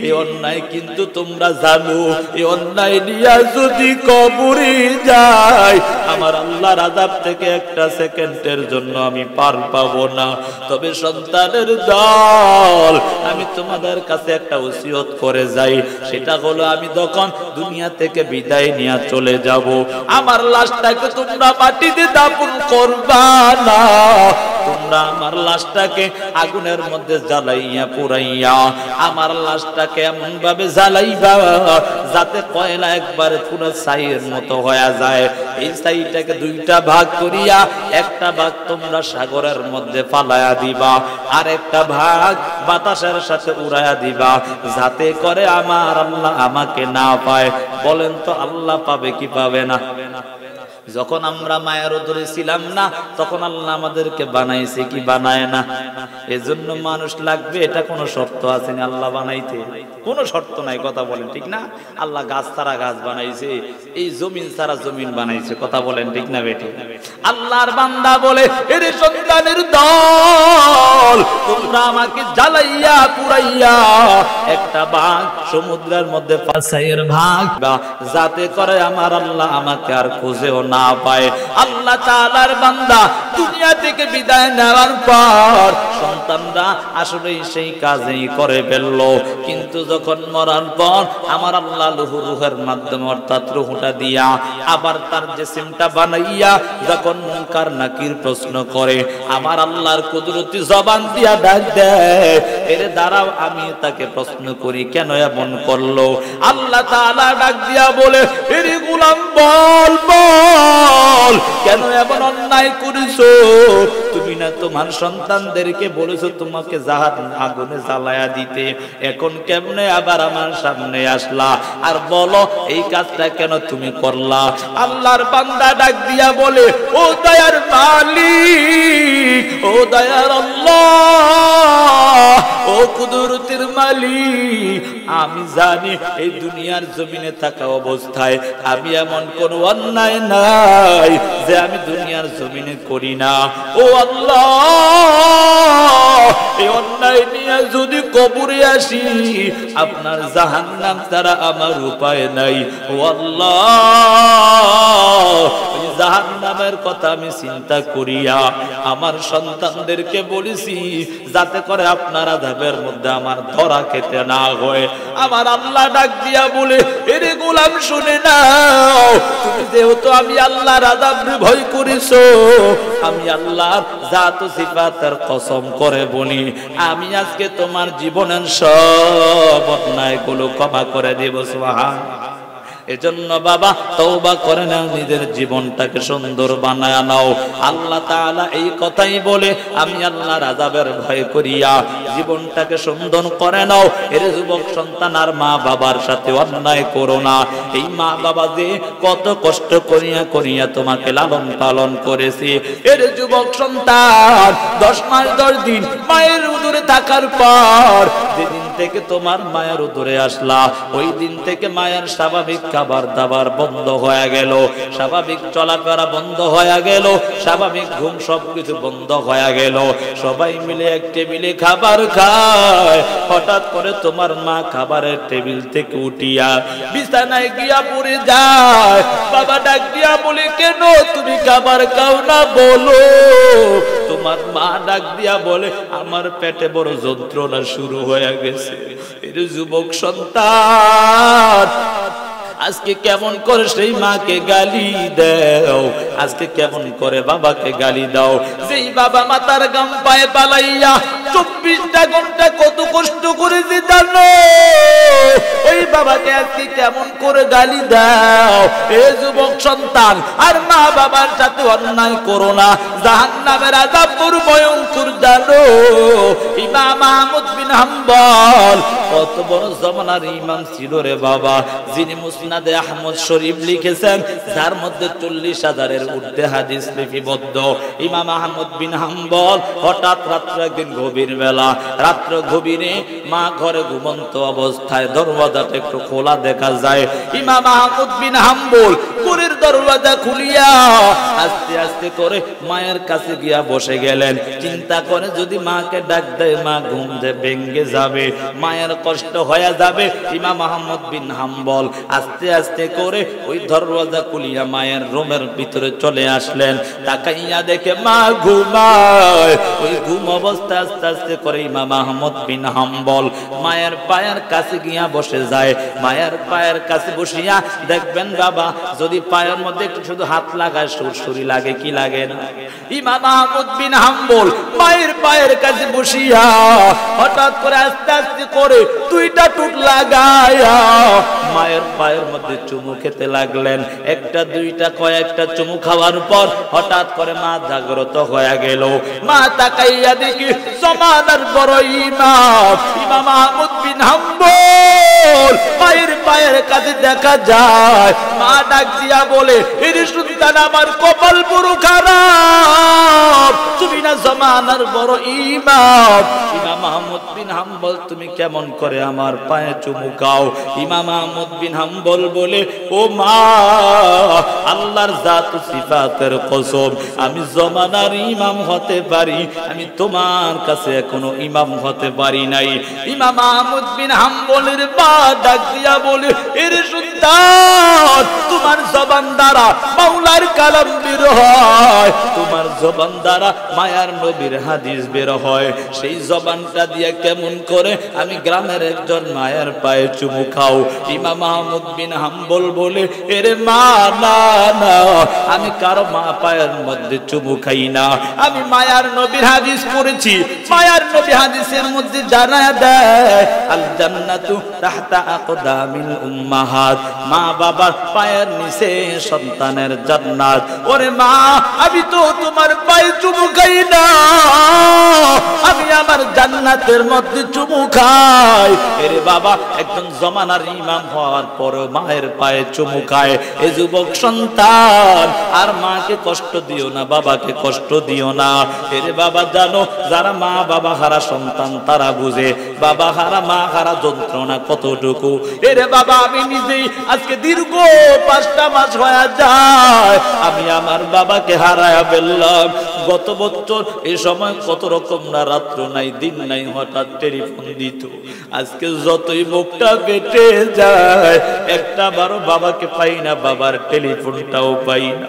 এই অন্যায় কিন্তু তোমরা জানো। এই অন্যায় নিয়ে যদি কবরে যাই আমার আল্লাহর আযাব থেকে একটা সেকেন্ডের জন্য আমি পার পাবো না। তবে সন্তানের দল, আমি তোমাদের কাছে একটা ওসিয়ত করে যাই, সেটা হলো আমি যখন দুনিয়া থেকে বিদায় নিয়ে চলে যাব আমার লাশটাকে তোমরা মাটিতে দাফন করবা না। তোমরা আমার লাশটাকে আগুনের মধ্যে জ্বালাইয়া পুরাইয়া আমার লাশটাকে এমন ভাবে জ্বালাইবা যাতে কয়লা একবারে পুরো ছাইয়ের মতো হয়ে যায়। এই ছাইটাকে দুইটা ভাগ করিয়া একটা ভাগ তোমরা সাগরের মধ্যে ফালাইয়া দিবা, আর একটা ভাগ বাতাসের সাথে উড়াইয়া দিবা, যাতে করে আমার আল্লাহ আমাকে না পায়। বলেন তো আল্লাহ পাবে কি পাবে না? যখন আমরা মায়ের উদরে ছিলাম না তখন আল্লাহ আমাদেরকে বানাইছে কি বানায় না? এজন্য মানুষ লাগবে, এটা কোনো শর্ত আছে না আল্লাহ বানাইতে? কোনো শর্ত নাই, কথা বলেন ঠিক না? আল্লাহ গাছ ছাড়া গাছ বানাইছে, এই জমিন ছাড়া জমিন বানাইছে, কথা বলেন ঠিক না বেটি? আল্লাহর বান্দা বলে, এরে সন্তানের দল, তোমরা আমাকে জ্বালাইয়া পুরাইয়া একটা ভাগ সমুদ্রের মধ্যে ফাঁসাইয়ের ভাগ, যাতে করে আমার আল্লাহ আমাকে আর খুঁজেও না পায়। আল্লাহ তাআলার বান্দা দুনিয়া থেকে বিদায় নেওয়ার পর সন্তানরা আসলে সেই কাজই করে ফেললো, কিন্তু যখন মরার পর আমার আল্লাহ রুহের মাধ্যমে অর্থাৎ রুহটা দিয়া আবার তার জিসিমটা বানাইয়া যখন মুনকার নাকির প্রশ্ন করে আমার আল্লাহর কুদরতি জবান দিয়া ডাক দেয়, এর দ্বারা আমি তাকে প্রশ্ন করি কেন এমন করলো? আল্লাহ তাআলা ডাক দিয়া বলে, এরে গোলাম বল বল, কেন এমন অন্যায় করেছো? তুমি না তোমার সন্তানদেরকে বলেছো তোমাকে জাহান্নাম আগুনে জ্বালায়া দিতে, এখন কেমনে আবার আমার সামনে আসলা আর বলো এই কাজটা কেন তুমি করলা? আল্লাহর বান্দা ডাক দিয়া বলে, ও দয়ার মালিক, ও দয়ার আল্লাহ, ও কুদরতের মালিক, আমি জানি এই দুনিয়ার জমিনে থাকা অবস্থায় আমি এমন কোন অন্যায় নাই যে আমি দুনিয়ার জমিনে করি না। ও আল্লাহ, এই অন্যায় নিয়ে যদি কবরে আসি আপনার জাহান্নাম ছাড়া আমার উপায় নাই। ও আল্লাহ, জাহান্নামের কথা আমি চিন্তা করিয়া আমার সন্তানদেরকে বলেছি যাতে করে আপনার আযাবের মধ্যে আমার ধরা খেতে না হয়। আমার আল্লাহ ডাক দিয়া বলে, এরে গোলাম শুনে নাও, তুমি যেহেতু আমি আল্লাহর আযাবের ভয় করেছো, আমি আল্লাহর জাত ও সিফাতের কসম করে বলি আমি আজকে তোমার জীবনের সব অন্যায়গুলো ক্ষমা করে দেব। সুবহানাল্লাহ। এজন্য বাবা তওবা করে নাও, নিজের জীবনটাকে সুন্দর বানায় নাও। আল্লাহ তাআলা এই কথাই বলে আমি আল্লাহর আযাবের ভয় করিয়া জীবনটাকে সুন্দর করে নাও। এর যুবক সন্তান আর মা বাবার সাথে অন্যায় করো না। এই মা বাবা যে কত কষ্ট করিয়া করিয়া তোমাকে লালন পালন করেছে, এর যুবক সন্তান 10 মাস 10 দিন মায়ের উদরে থাকার পর যেদিন থেকে তোমার মায়ের উদরে আসলা ওই দিন থেকে মায়ের স্বাভাবিক খাবার দাবার বন্ধ হয়ে গেল, স্বাভাবিক চলাফেরা বন্ধ হয়ে গেল, স্বাভাবিক ঘুম সবকিছু বন্ধ হয়ে গেল। সবাই মিলে এক টেবিলে খাবার খায়, হঠাৎ করে তোমার মা খাবারের টেবিল থেকে উঠিয়া বিছানায় গিয়া পড়ে যায়। বাবা ডাক দিয়া বলে, কেন তুমি খাবার খাও না বলো? তোমার মা ডাক দিয়া বলে, আমার পেটে বড় যন্ত্রণা শুরু হয়ে গেছে। এর যুবক সন্তান আজকে কেমন করে সেই মাকে গালি দাও, আজকে কেমন করে বাবাকে গালি দাও। যেই বাবা মাতার গাম পায়ে পালাইয়া 24টা ঘন্টা কত কষ্ট করেছে জানো, ওই বাবাকে আজকে কেমন করে গালি দাও। এ যুবক সন্তান, আর মা বাবার সাথে অন্যায় করো না, জাহান্নামের আযাব বড় ভয়ঙ্কর। জানো ইমাম আহমদ বিন হাম্বল কত বড় জমানার ইমাম ছিল রে বাবা, যিনি মুসনাদে আহমদ শরীফ লিখেছেন, যার মধ্যে 40,000-এর ঊর্ধ্বে হাদিস লিপিবদ্ধ। ইমাম আহমদ বিন হাম্বল হঠাৎ রাত্রে একদিন গভীর বেলা, রাত্র গভীরে মা ঘরে ঘুমন্ত অবস্থায় দরওয়াজাটা একটু খোলা দেখা যায়। ইমাম আহমদ বিন হাম্বল ঘরের দরওয়াজা খুলিয়া আস্তে আস্তে করে মায়ের কাছে গিয়া বসে গেলেন। চিন্তা করে যদি মাকে ডাক দেয় মা ঘুম ভেঙে যাবে, মায়ের কষ্ট হয়ে যাবে। ইমাম আহমদ বিন হাম্বল আস্তে আস্তে করে ওই দরওয়াজা খুলিয়া মায়ের রুমের ভিতরে চলে আসলেন। তাকাইয়া দেখে মা ঘুমায়। ওই ঘুম অবস্থা আস্তে আস্তে করে ইমাম আহমদ বিন হাম্বল মায়ের পায়ের কাছে গিয়া বসে যায়। মায়ের পায়ের কাছে বসিয়া দেখবেন বাবা, যদি পায়ের মধ্যে একটু শুধু হাত লাগায় সুরসুরি লাগে কি লাগে না। ইমাম আহমদ বিন হাম্বল মায়ের পায়ের কাছে বসিয়া হঠাৎ করে আস্তে আস্তে করে 2টা টুট লাগায়া মায়ের পায়ের মধ্যে চুমু খেতে লাগলেন। 1টা 2টা কয়েকটা চুমু খাওয়ার পর হঠাৎ করে মা জাগ্রত হয়ে গেল। মা তাকাইয়া দেখি জমানার বড় ইমাম ইমাম আহমদ বিন হাম্বল মায়ের পায়ের কাছে দেখা যায়। মা ডাক দিয়া বলে, এরে সন্তান আমার কপাল পুরো খারাপ, তুমি না জমানার বড় ইমাম। ইমাম আহমদ বিন হাম্বল তুমি কেমন করে আমার পায়ে চুমু খাও? ইমাম আহমদ বিন হাম্বল বলে, ও মা, আল্লাহর জাত সিফাতের কসম, আমি জমানার ইমাম হতে পারি, আমি তোমার কাছে এখনো ইমাম হতে পারি নাই। ইমাম আহমদ বিন হাম্বলের মা ডাক দিয়া বলে, এরে সন্তান তোমার জবান দ্বারা মাওলার কালাম বের হয়, তোমার জবান দ্বারা মায়ার নবীর হাদিস বের হয়। সেই জবানটা দিয়ে কেমন করে আমি গ্রামের একজন মায়ের পায়ে চুমু খাও? ইমাম আহমদ বিন হাম্বল বলে, এরে মা, না না, আমি কারো মা পায়ের মধ্যে চুমু খাই না, আমি মায়ার নবীর হাদিস পড়েছি। মায়ার নবী হাদিসের মধ্যে জানায়া দেয়, আল জান্নাতু তাহতা আকদামিল উম্মাহাত, মা বাবার পায়ের নিচে সন্তানের জান্নাত। ওরে মা, আমি তো তোমার পায়ে চুমু খাই না, আমি আমার জান্নাতের মধ্যে চুমু খাই। এরে বাবা, একজন জমানার ইমাম হওয়ার পরও মায়ের পায়ে চুমু খায়। এ যুবক সন্তান, আর মাকে কষ্ট দিও না, বাবাকে কষ্ট দিও না। এরে বাবা, জানো যারা মা বাবা হারা সন্তান তারা বুঝে বাবা হারা মা হারা যন্ত্রণা কতটুকু। এরে বাবা, আমি নিজেই আজকে দীর্ঘ 5টা মাস হয়ে যায় আমি আমার বাবাকে হারায়া ফেললাম। গত বছর এই সময় কত রকম না, রাত্র নাই দিন নাই, হঠাৎ টেলিফোন দিত। আজকে যতই বুকটা বেটে যায়, একটা বারো বাবাকে পাই না, বাবার টেলিফোনটাও পাই না।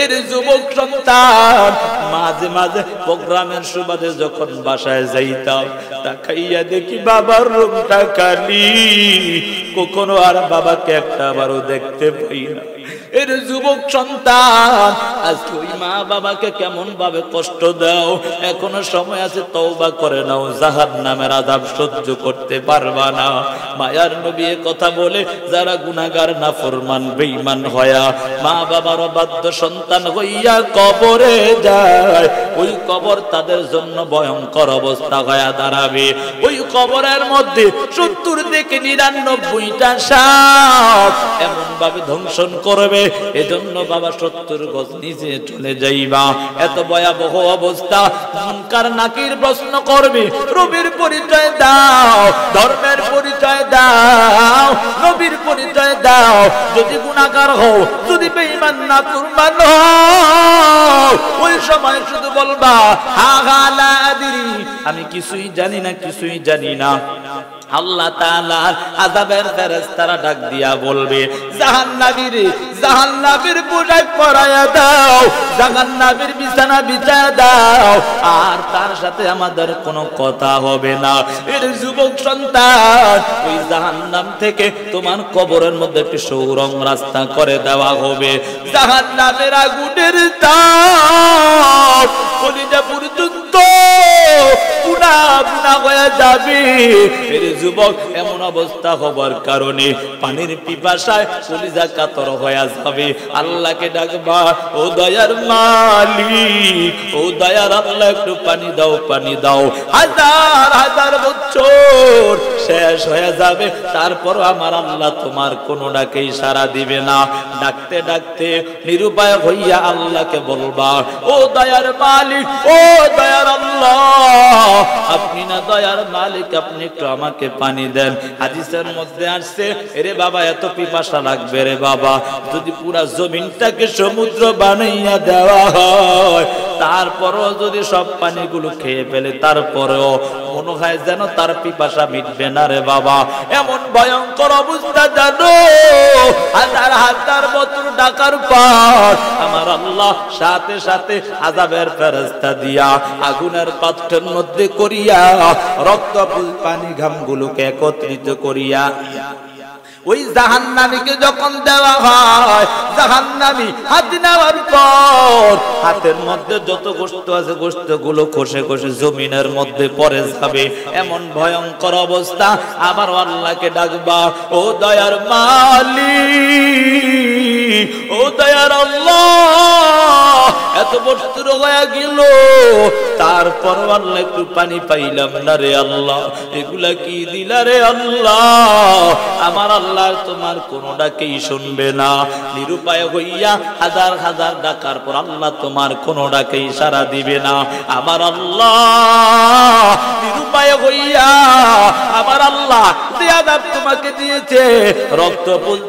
এর যুবক সন্তান, মাঝে মাঝে প্রোগ্রামের সুবাদে যখন বাসায় যাইতাম, তাকাইয়া দেখি বাবার রুমটা খালি, কখনো আর বাবাকে একটা বারও দেখতে পাই না। এর যুবক সন্তান, আজকে ওই মা বাবাকে কেমন ভাবে কষ্ট দাও, এখনো সময় আছে, তওবা করে নাও, জাহান্নামের আযাব সহ্য করতে পারবা না। মায়ার নবী কথা বলে, যারা গুনাহগার নাফরমান বেঈমান হয়া মা বাবার অবাধ্য সন্তান হইয়া কবরে যায়, ওই কবর তাদের জন্য ভয়ঙ্কর অবস্থা হয়ে দাঁড়াবে। ওই কবরের মধ্যে 70 থেকে 99টা সাপ এমন ভাবে ধ্বংসন করবে, এজন্য বাবা 70 গজ নিচে চলে যাইবা। এত ভয়াবহ অবস্থা। মুনকার নাকির প্রশ্ন করবে, রবির পরিচয় দাও, ধর্মের পরিচয় দাও, নবীর পরিচয় দাও। যদি গুনাহগার হও, যদি বেঈমান নাফরমান হও, ওই সময় শুধু বলবা, হা হা লা আদরি, আমি কিছুই জানি না, কিছুই জানি না। আল্লাহ তাআলার আযাবের ফেরেশতারা ডাক দিয়া বলবে, জাহান্নামীর পোশাক পরায়া দাও, জাহান্নামীর বিছানা বিছায়া দাও, আর তার সাথে আমাদের কোনো কথা হবে না। এর যুবক সন্তান, ওই জাহান্নাম থেকে তোমার কবরের মধ্যে একটি সুরং রাস্তা করে দেওয়া হবে। জাহান্নামের আগুনের তাপ কলিজা পর্যন্ত পুরা আজাব না হয়ে যাবে। এর যুবক এমন অবস্থা হবার কারণে পানির পিপাসায় কলিজা কাতর হয়ে যাবে। আল্লাহকে ডাকবা, ও দয়ার মালিক, ও দয়ার আল্লাহ, একটু পানি দাও, পানি দাও। হাজার হাজার বছর শেষ হয়ে যাবে, তারপর আমার আল্লাহ তোমার কোন ডাকেই সাড়া দিবে না। ডাকতে ডাকতে নিরুপায় হইয়া আল্লাহকে বলবা, ও দয়ার মালিক, ও দয়ার আল্লাহ, আপনি না দয়ার মালিক, আপনি একটু আমাকে পানি দেন। হাদিসের মধ্যে আসছে, এরে বাবা এত পিপাসা লাগবে রে বাবা, যদি পুরা জমিনটাকে সমুদ্র বানাইয়া দেওয়া হয়, তারপরও যদি সব পানিগুলো খেয়ে ফেলে, তারপরেও মনে হয় যেন তার পিপাসা মিটবে না রে বাবা। এমন ভয়ঙ্কর অবস্থা জানো, হাজার হাজার বছর ডাকার পর আমার আল্লাহ সাথে সাথে আযাবের ফেরেশতা দিয়া আগুনের পাত্রের মধ্যে করিয়া রক্ত পানি ঘামগুলোকে একত্রিত করিয়া ওই জাহান্নামীকে যখন দেওয়া হয়, জাহান্নামী হাত নেওয়ার পর হাতের মধ্যে যত গোশত আছে গোশতগুলো খসে খসে জমিনের মধ্যে পড়ে যাবে। এমন ভয়ঙ্কর অবস্থা। আবার আল্লাহকে ডাকবা, ও দয়ার মালিক, ও দয়ার আল্লাহ, এত বছর হয়ে গেল, তারপর আল্লাহ একটু পানি পাইলাম না রে আল্লাহ, এগুলা কি দিলা রে আল্লাহ। আমার আল্লাহ তোমার কোন ডাকেই শুনবে না। নিরুপায় হইয়া হাজার হাজার ডাকার পর আল্লাহ তোমার কোন ডাকেই সাড়া দিবে না। আমার আল্লাহ নিরুপায় হইয়া আমার আল্লাহ যে আযাব তোমাকে দিয়েছে, রক্ত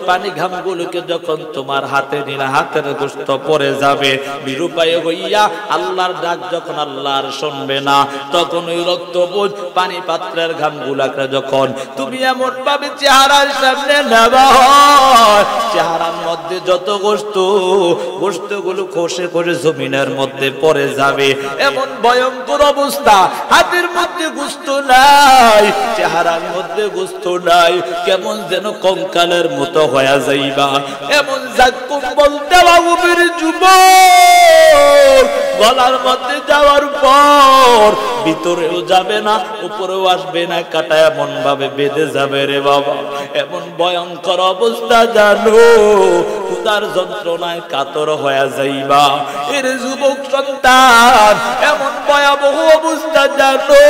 পানি ঘামগুলোকে যখন তোমার হাতে নিলে হাতের গোশত পড়ে যাবে, নিরুপায় হইয়া আল্লাহর ডাক যখন আল্লাহর শুনবে না, তখন ওই রক্ত পানি পাত্রের ঘামগুলাকে যখন তুমি এমন ভাবে চেহারার সামনে নেওয়া হয়, চেহারার মধ্যে যত গোশতগুলো খসে খসে জমিনের মধ্যে পড়ে যাবে। এমন ভয়ঙ্কর অবস্থা, হাতের মধ্যে গোশত নাই, চেহারার মধ্যে গোশত নাই, কেমন যেন কঙ্কালের মতো হয়ে যাইবা। এমন কম্বল দেওয়া উমের যুবক গলার মধ্যে যাওয়ার পর ভিতরেও যাবে না, উপরেও আসবে না, কাটা এমন ভাবে বেঁধে যাবে রে বাবা। এমন ভয়ঙ্কর অবস্থা জানো, ক্ষুধার যন্ত্রণায় কাতর হয়ে যাইবা। এর যুবক সন্তান, এমন ভয়াবহ অবস্থা জানো,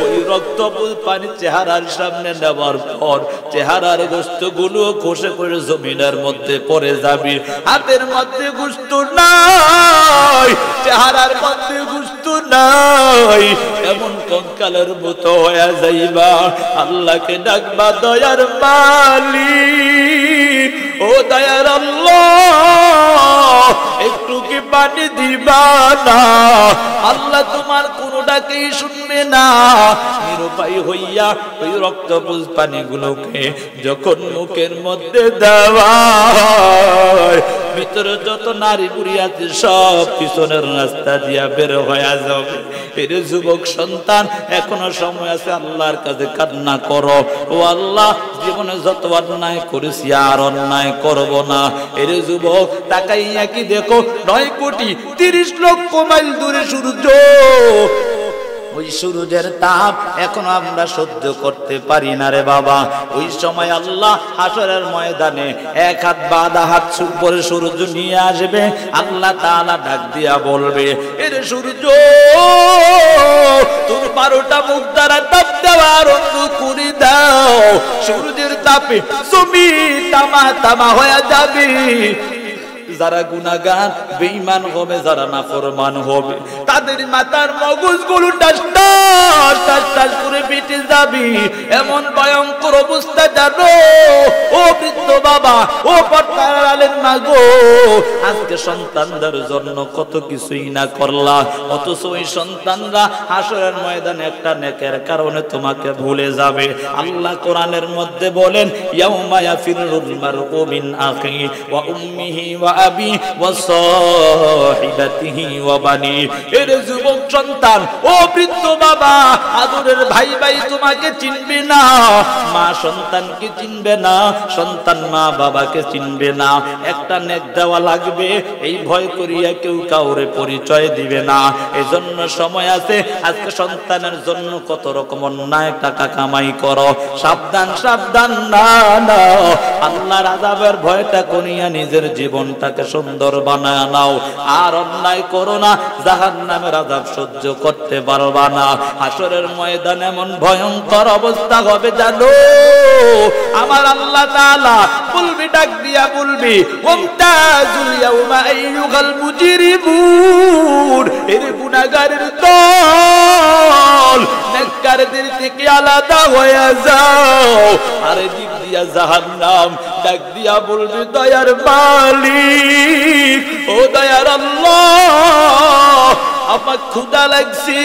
ওই রক্ত পানি চেহারার সামনে নেওয়ার পর চেহারার গোশতগুলো খসে খসে জমিনের মধ্যে পড়ে যাবে। হাতের মধ্যে গোশত নাই, চেহারার মধ্যে গোশত নাই, এমন কঙ্কালের মতো হয়ে যাইবা। আল্লাহকে ডাকবা, দয়ার মালিক, ও দয়ার আল্লাহ, একটু কি পানি দিবা না? আল্লাহ তোমার কোন ডাকেই শুনবে না। নিরুপায় হইয়া ওই রক্তপুঞ্জ পানিগুলোকে যখন মুখের মধ্যে দেওয়া, ভিতরে যত নারী বুড়ি আছে সব পিছনের রাস্তা দিয়া বের হয়ে যাবে। এর যুবক সন্তান, এখনো সময় আছে, আল্লাহর কাছে কান্না করো, ও আল্লাহ, জীবনে যত অন্যায় করেছি আর অন্যায় করব না। এর যুবক তাকাইয়া কি দেখো, 9,30,00,000 মাইল দূরে সূর্য, ওই সূর্যের তাপ এখনো আমরা সহ্য করতে পারি না রে বাবা। ওই সময় আল্লাহ হাসরের ময়দানে এক হাত বা আধা হাত উপরে সূর্য নিয়ে আসবে। আল্লাহ তাআলা ডাক দিয়া বলবে, এর সূর্য, তোর 12টা মুখ দ্বারা তাপ দেওয়া আরম্ভ করে দাও। সূর্যের তাপে জমিন তামা তামা হয়ে যাবে। যারা গুনাহগার বেঈমান হবে, যারা নাফরমান হবে, তাদের মাথার মগজগুলো টাস টাস টাস টাস করে ফেটে যাবে। এমন ভয়ঙ্কর অবস্থা জানো, ও বৃদ্ধ বাবা, ও পর্দার আলের মা গো, আজকে সন্তানদের জন্য কত কিছুই না করলা, অথচ ওই সন্তানরা হাসরের ময়দানে একটা নেকের কারণে তোমাকে ভুলে যাবে। আল্লাহ কোরআনের মধ্যে বলেন, ইয়াউমা ইয়াফিরুল মারউ মিন আখিহি ওয়া উম্মিহি ওয়া আবি ওয়া সাহিবাতিহি ওয়া বানি। এর যুবক সন্তান, ও বৃদ্ধ বাবা, আদরের ভাই ভাই তোমাকে চিনবে না, মা সন্তানকে চিনবে না, সন্তান মা বাবাকে চিনবে না। একটা নেক দেওয়া লাগবে, এই ভয় করিয়া কেউ কাউরে পরিচয় দিবে না। এজন্য সময় আছে। আজকে সন্তানের জন্য কত রকম অন্যায় টাকা কামাই করো, সাবধান সাবধান। না না, আল্লাহর আযাবের ভয়টা করিয়া নিজের জীবনটাকে সুন্দর বানায় নাও। আর অন্যায় করো না, জাহান্নামের আযাব সহ্য করতে পারবা না। হাসরের ময়দানে এমন ভয়ঙ্কর অবস্থা হবে জানো, আমার আল্লাহ তাআলা বলবি, ডাক দিয়া বলবি, ওমতাজুল ইয়াউমা আইয়ুহাল মুজরিমুন, এর গুনাহগারের দল নেককারদের থেকে আলাদা হয়ে যাও। আর দিক দিয়া জাহান্নাম ডাক দিয়া বলবি, দয়ার মালিক, ও দয়ার আল্লাহ, আমার ক্ষুধা লাগছে,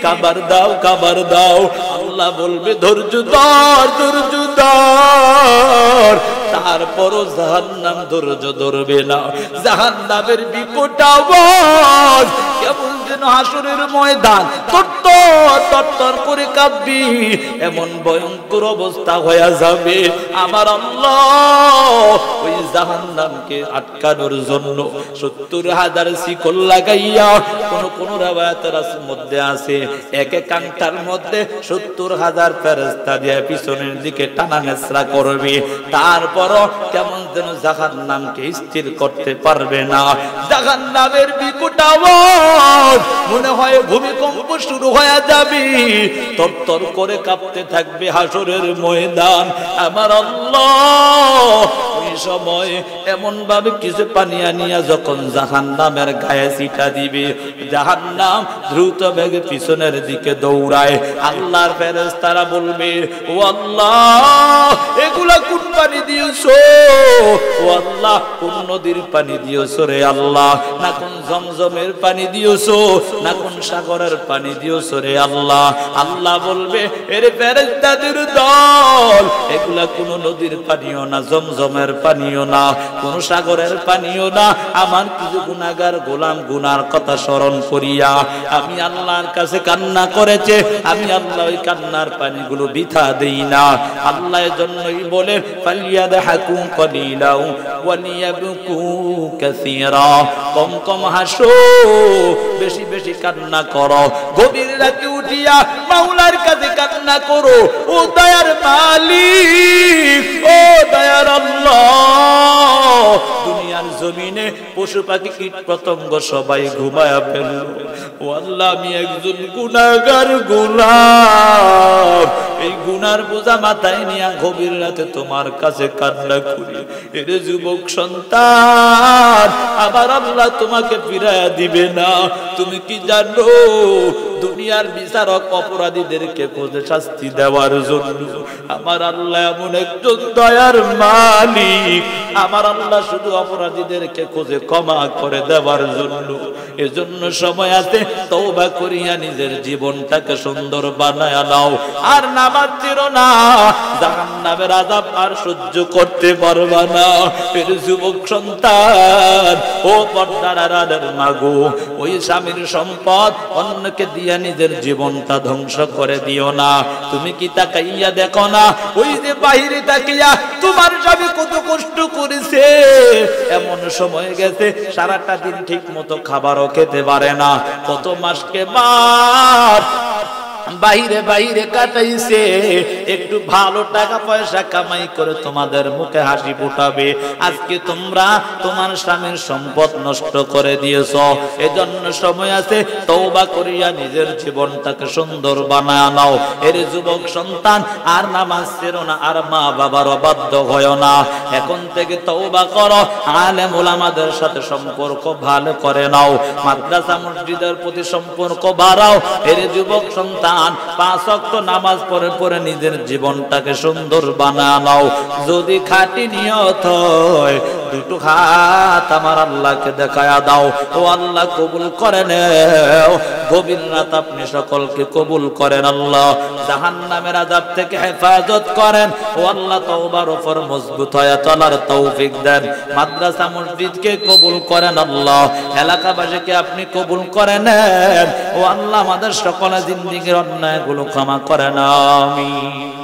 খাবার দাও খাবার দাও। আল্লাহ বলবে, ধৈর্য ধর ধৈর্য ধর। তারপরও জাহান্নাম ধৈর্য ধরবে না। জাহান্নামের বিকট আওয়াজ কেমন যেন হাসরের ময়দান তরতর করে কাঁপবি, এমন ভয়ঙ্কর অবস্থা হয়ে যাবে। আমার আল্লাহ ওই জাহান্নামকে আটকানোর জন্য ৭০,০০০ শিকল লাগাইয়া, কোন রাওয়ায়াতের মধ্যে আছে এক কাঁটার মধ্যে ৭০,০০০ ফেরেশতা দিয়ে পিছনের দিকে টানা হেঁচড়া করবে। তারপরও কেমন যেন জাহান্নামকে স্থির করতে পারবে না। জাহান্নামের বিকট আওয়াজ, মনে হয় ভূমিকম্প শুরু হয়ে যাবে, তরতর করে কাঁপতে থাকবে হাসরের ময়দান। আমার আল্লাহ ওই সময় এমন ভাবে কিছু পানি আনিয়া যখন জাহান্নামের গায়ে ছিটা দিবে, জাহান্নাম দ্রুত বেগে পিছনের দিকে দৌড়ায়। আল্লাহর ফেরেশতারা বলবে, ও আল্লাহ, এগুলা কোন পানি দিয়েছো? ও আল্লাহ, কোন নদীর পানি দিয়েছো রে আল্লাহ? না কোন জমজমের পানি দিয়েছো, না কোন সাগরের পানি দিয়েছো রে আল্লাহ? আল্লাহ বলবে, এর ফেরেশতাদের দল, এগুলা কোন নদীর পানিও না, জমজমের পানিও না, কোন সাগরের পানিও না। আমার কিছু গুনাহগার গোলাম গুনার কথা স্মরণ করিয়া আমি আল্লাহর কাছে কান্না করেছে, আমি আল্লাহ ওই কান্নার পানিগুলো বৃথা দেই না। আল্লাহ এজন্যই বলে, ফালিয়াদহাকু কলিলাও ওয়া লিয়াবকু কাসীরা, কম কম হাসো, বেশি বেশি কান্না করো। গভীর রাতে উঠিয়া মাওলার কাছে কান্না করো, ও দয়ার মালিক, ও দয়ার আল্লাহ। দুনিয়ার জমিনে পশু পাখি কীট পতঙ্গ সবাই ঘুমায়া ফেলল, ও আল্লাহ, আমি একজন গুনাহগার গোলাম, এই গুনার বোঝা মাথায় নিয়ে গভীর রাতে তোমার কাছে কান্না করি। এর যুবক সন্তান, আবার আল্লাহ তোমাকে ফিরাইয়া দিবে না। তুমি কি জানো, দুনিয়ার বিচারক অপরাধীদেরকে খোঁজে শাস্তি দেওয়ার জন্য আমার আল্লাহ এমন একজন দয়ার মালিক। আমার আল্লাহ শুধু অপরাধীদেরকে খোঁজে ক্ষমা করে দেওয়ার জন্য। এজন্য সময় আছে, তওবা করিয়া নিজের জীবনটাকে সুন্দর বানায় নাও। আর নামাজ ছিড়ো না, জাহান্নামের আযাব আর সহ্য করতে পারবা না। এর যুবক সন্তান, ও পর্দার আড়ালের মাগো, ওই স্বামীর সম্পদ অন্যকে দিয়া নিজের জীবনটা ধ্বংস করে দিও না। তুমি কি তাকাইয়া দেখো না, ওই যে বাহিরে তাকিয়া তোমার স্বামী কত কষ্ট করেছে। এমন সময় গেছে সারাটা দিন ঠিক মতো খাবারও খেতে পারে না, কত মাসকে মাস বাইরে বাইরে কাটাইছে। একটু ভালো টাকা পয়সা কামাই করে তোমাদের মুখে হাসি ফোটাবে, আজকে তোমরা তোমার স্বামীর সম্পদ নষ্ট করে দিয়েছো। এজন্য সময় আছে, তওবা করিয়া নিজের জীবনটাকে সুন্দর বানায় নাও। এর যুবক সন্তান, আর নামাজ ছেড়ো না, আর মা বাবার অবাধ্য হয় না। এখন থেকে তওবা করো, আলেম ওলামাদের সাথে সম্পর্ক ভালো করে নাও, মাদ্রাসা মসজিদের প্রতি সম্পর্ক বাড়াও। এর যুবক সন্তান, 5 ওয়াক্ত নামাজ পড়ে পড়ে নিজের জীবনটাকে সুন্দর বানাও। যদি খাঁটি নিয়ত হয়, দুটো হাত আমার আল্লাহকে দেখায়া দাও। ও আল্লাহ কবুল করে নেও। গভীর রাত আপনি সকলকে কবুল করেন আল্লাহ। জাহান্নামের আযাব থেকে হেফাজত করেন। ও আল্লাহ তওবার উপর মজবুত হয়ে চলার তৌফিক দেন। মাদ্রাসা মসজিদকে কবুল করেন আল্লাহ। এলাকাবাসীকে আপনি কবুল করে নেন। ও আল্লাহ আমাদের সকলের জিন্দেগীর অন্যায়গুলো ক্ষমা করেন। আমিন।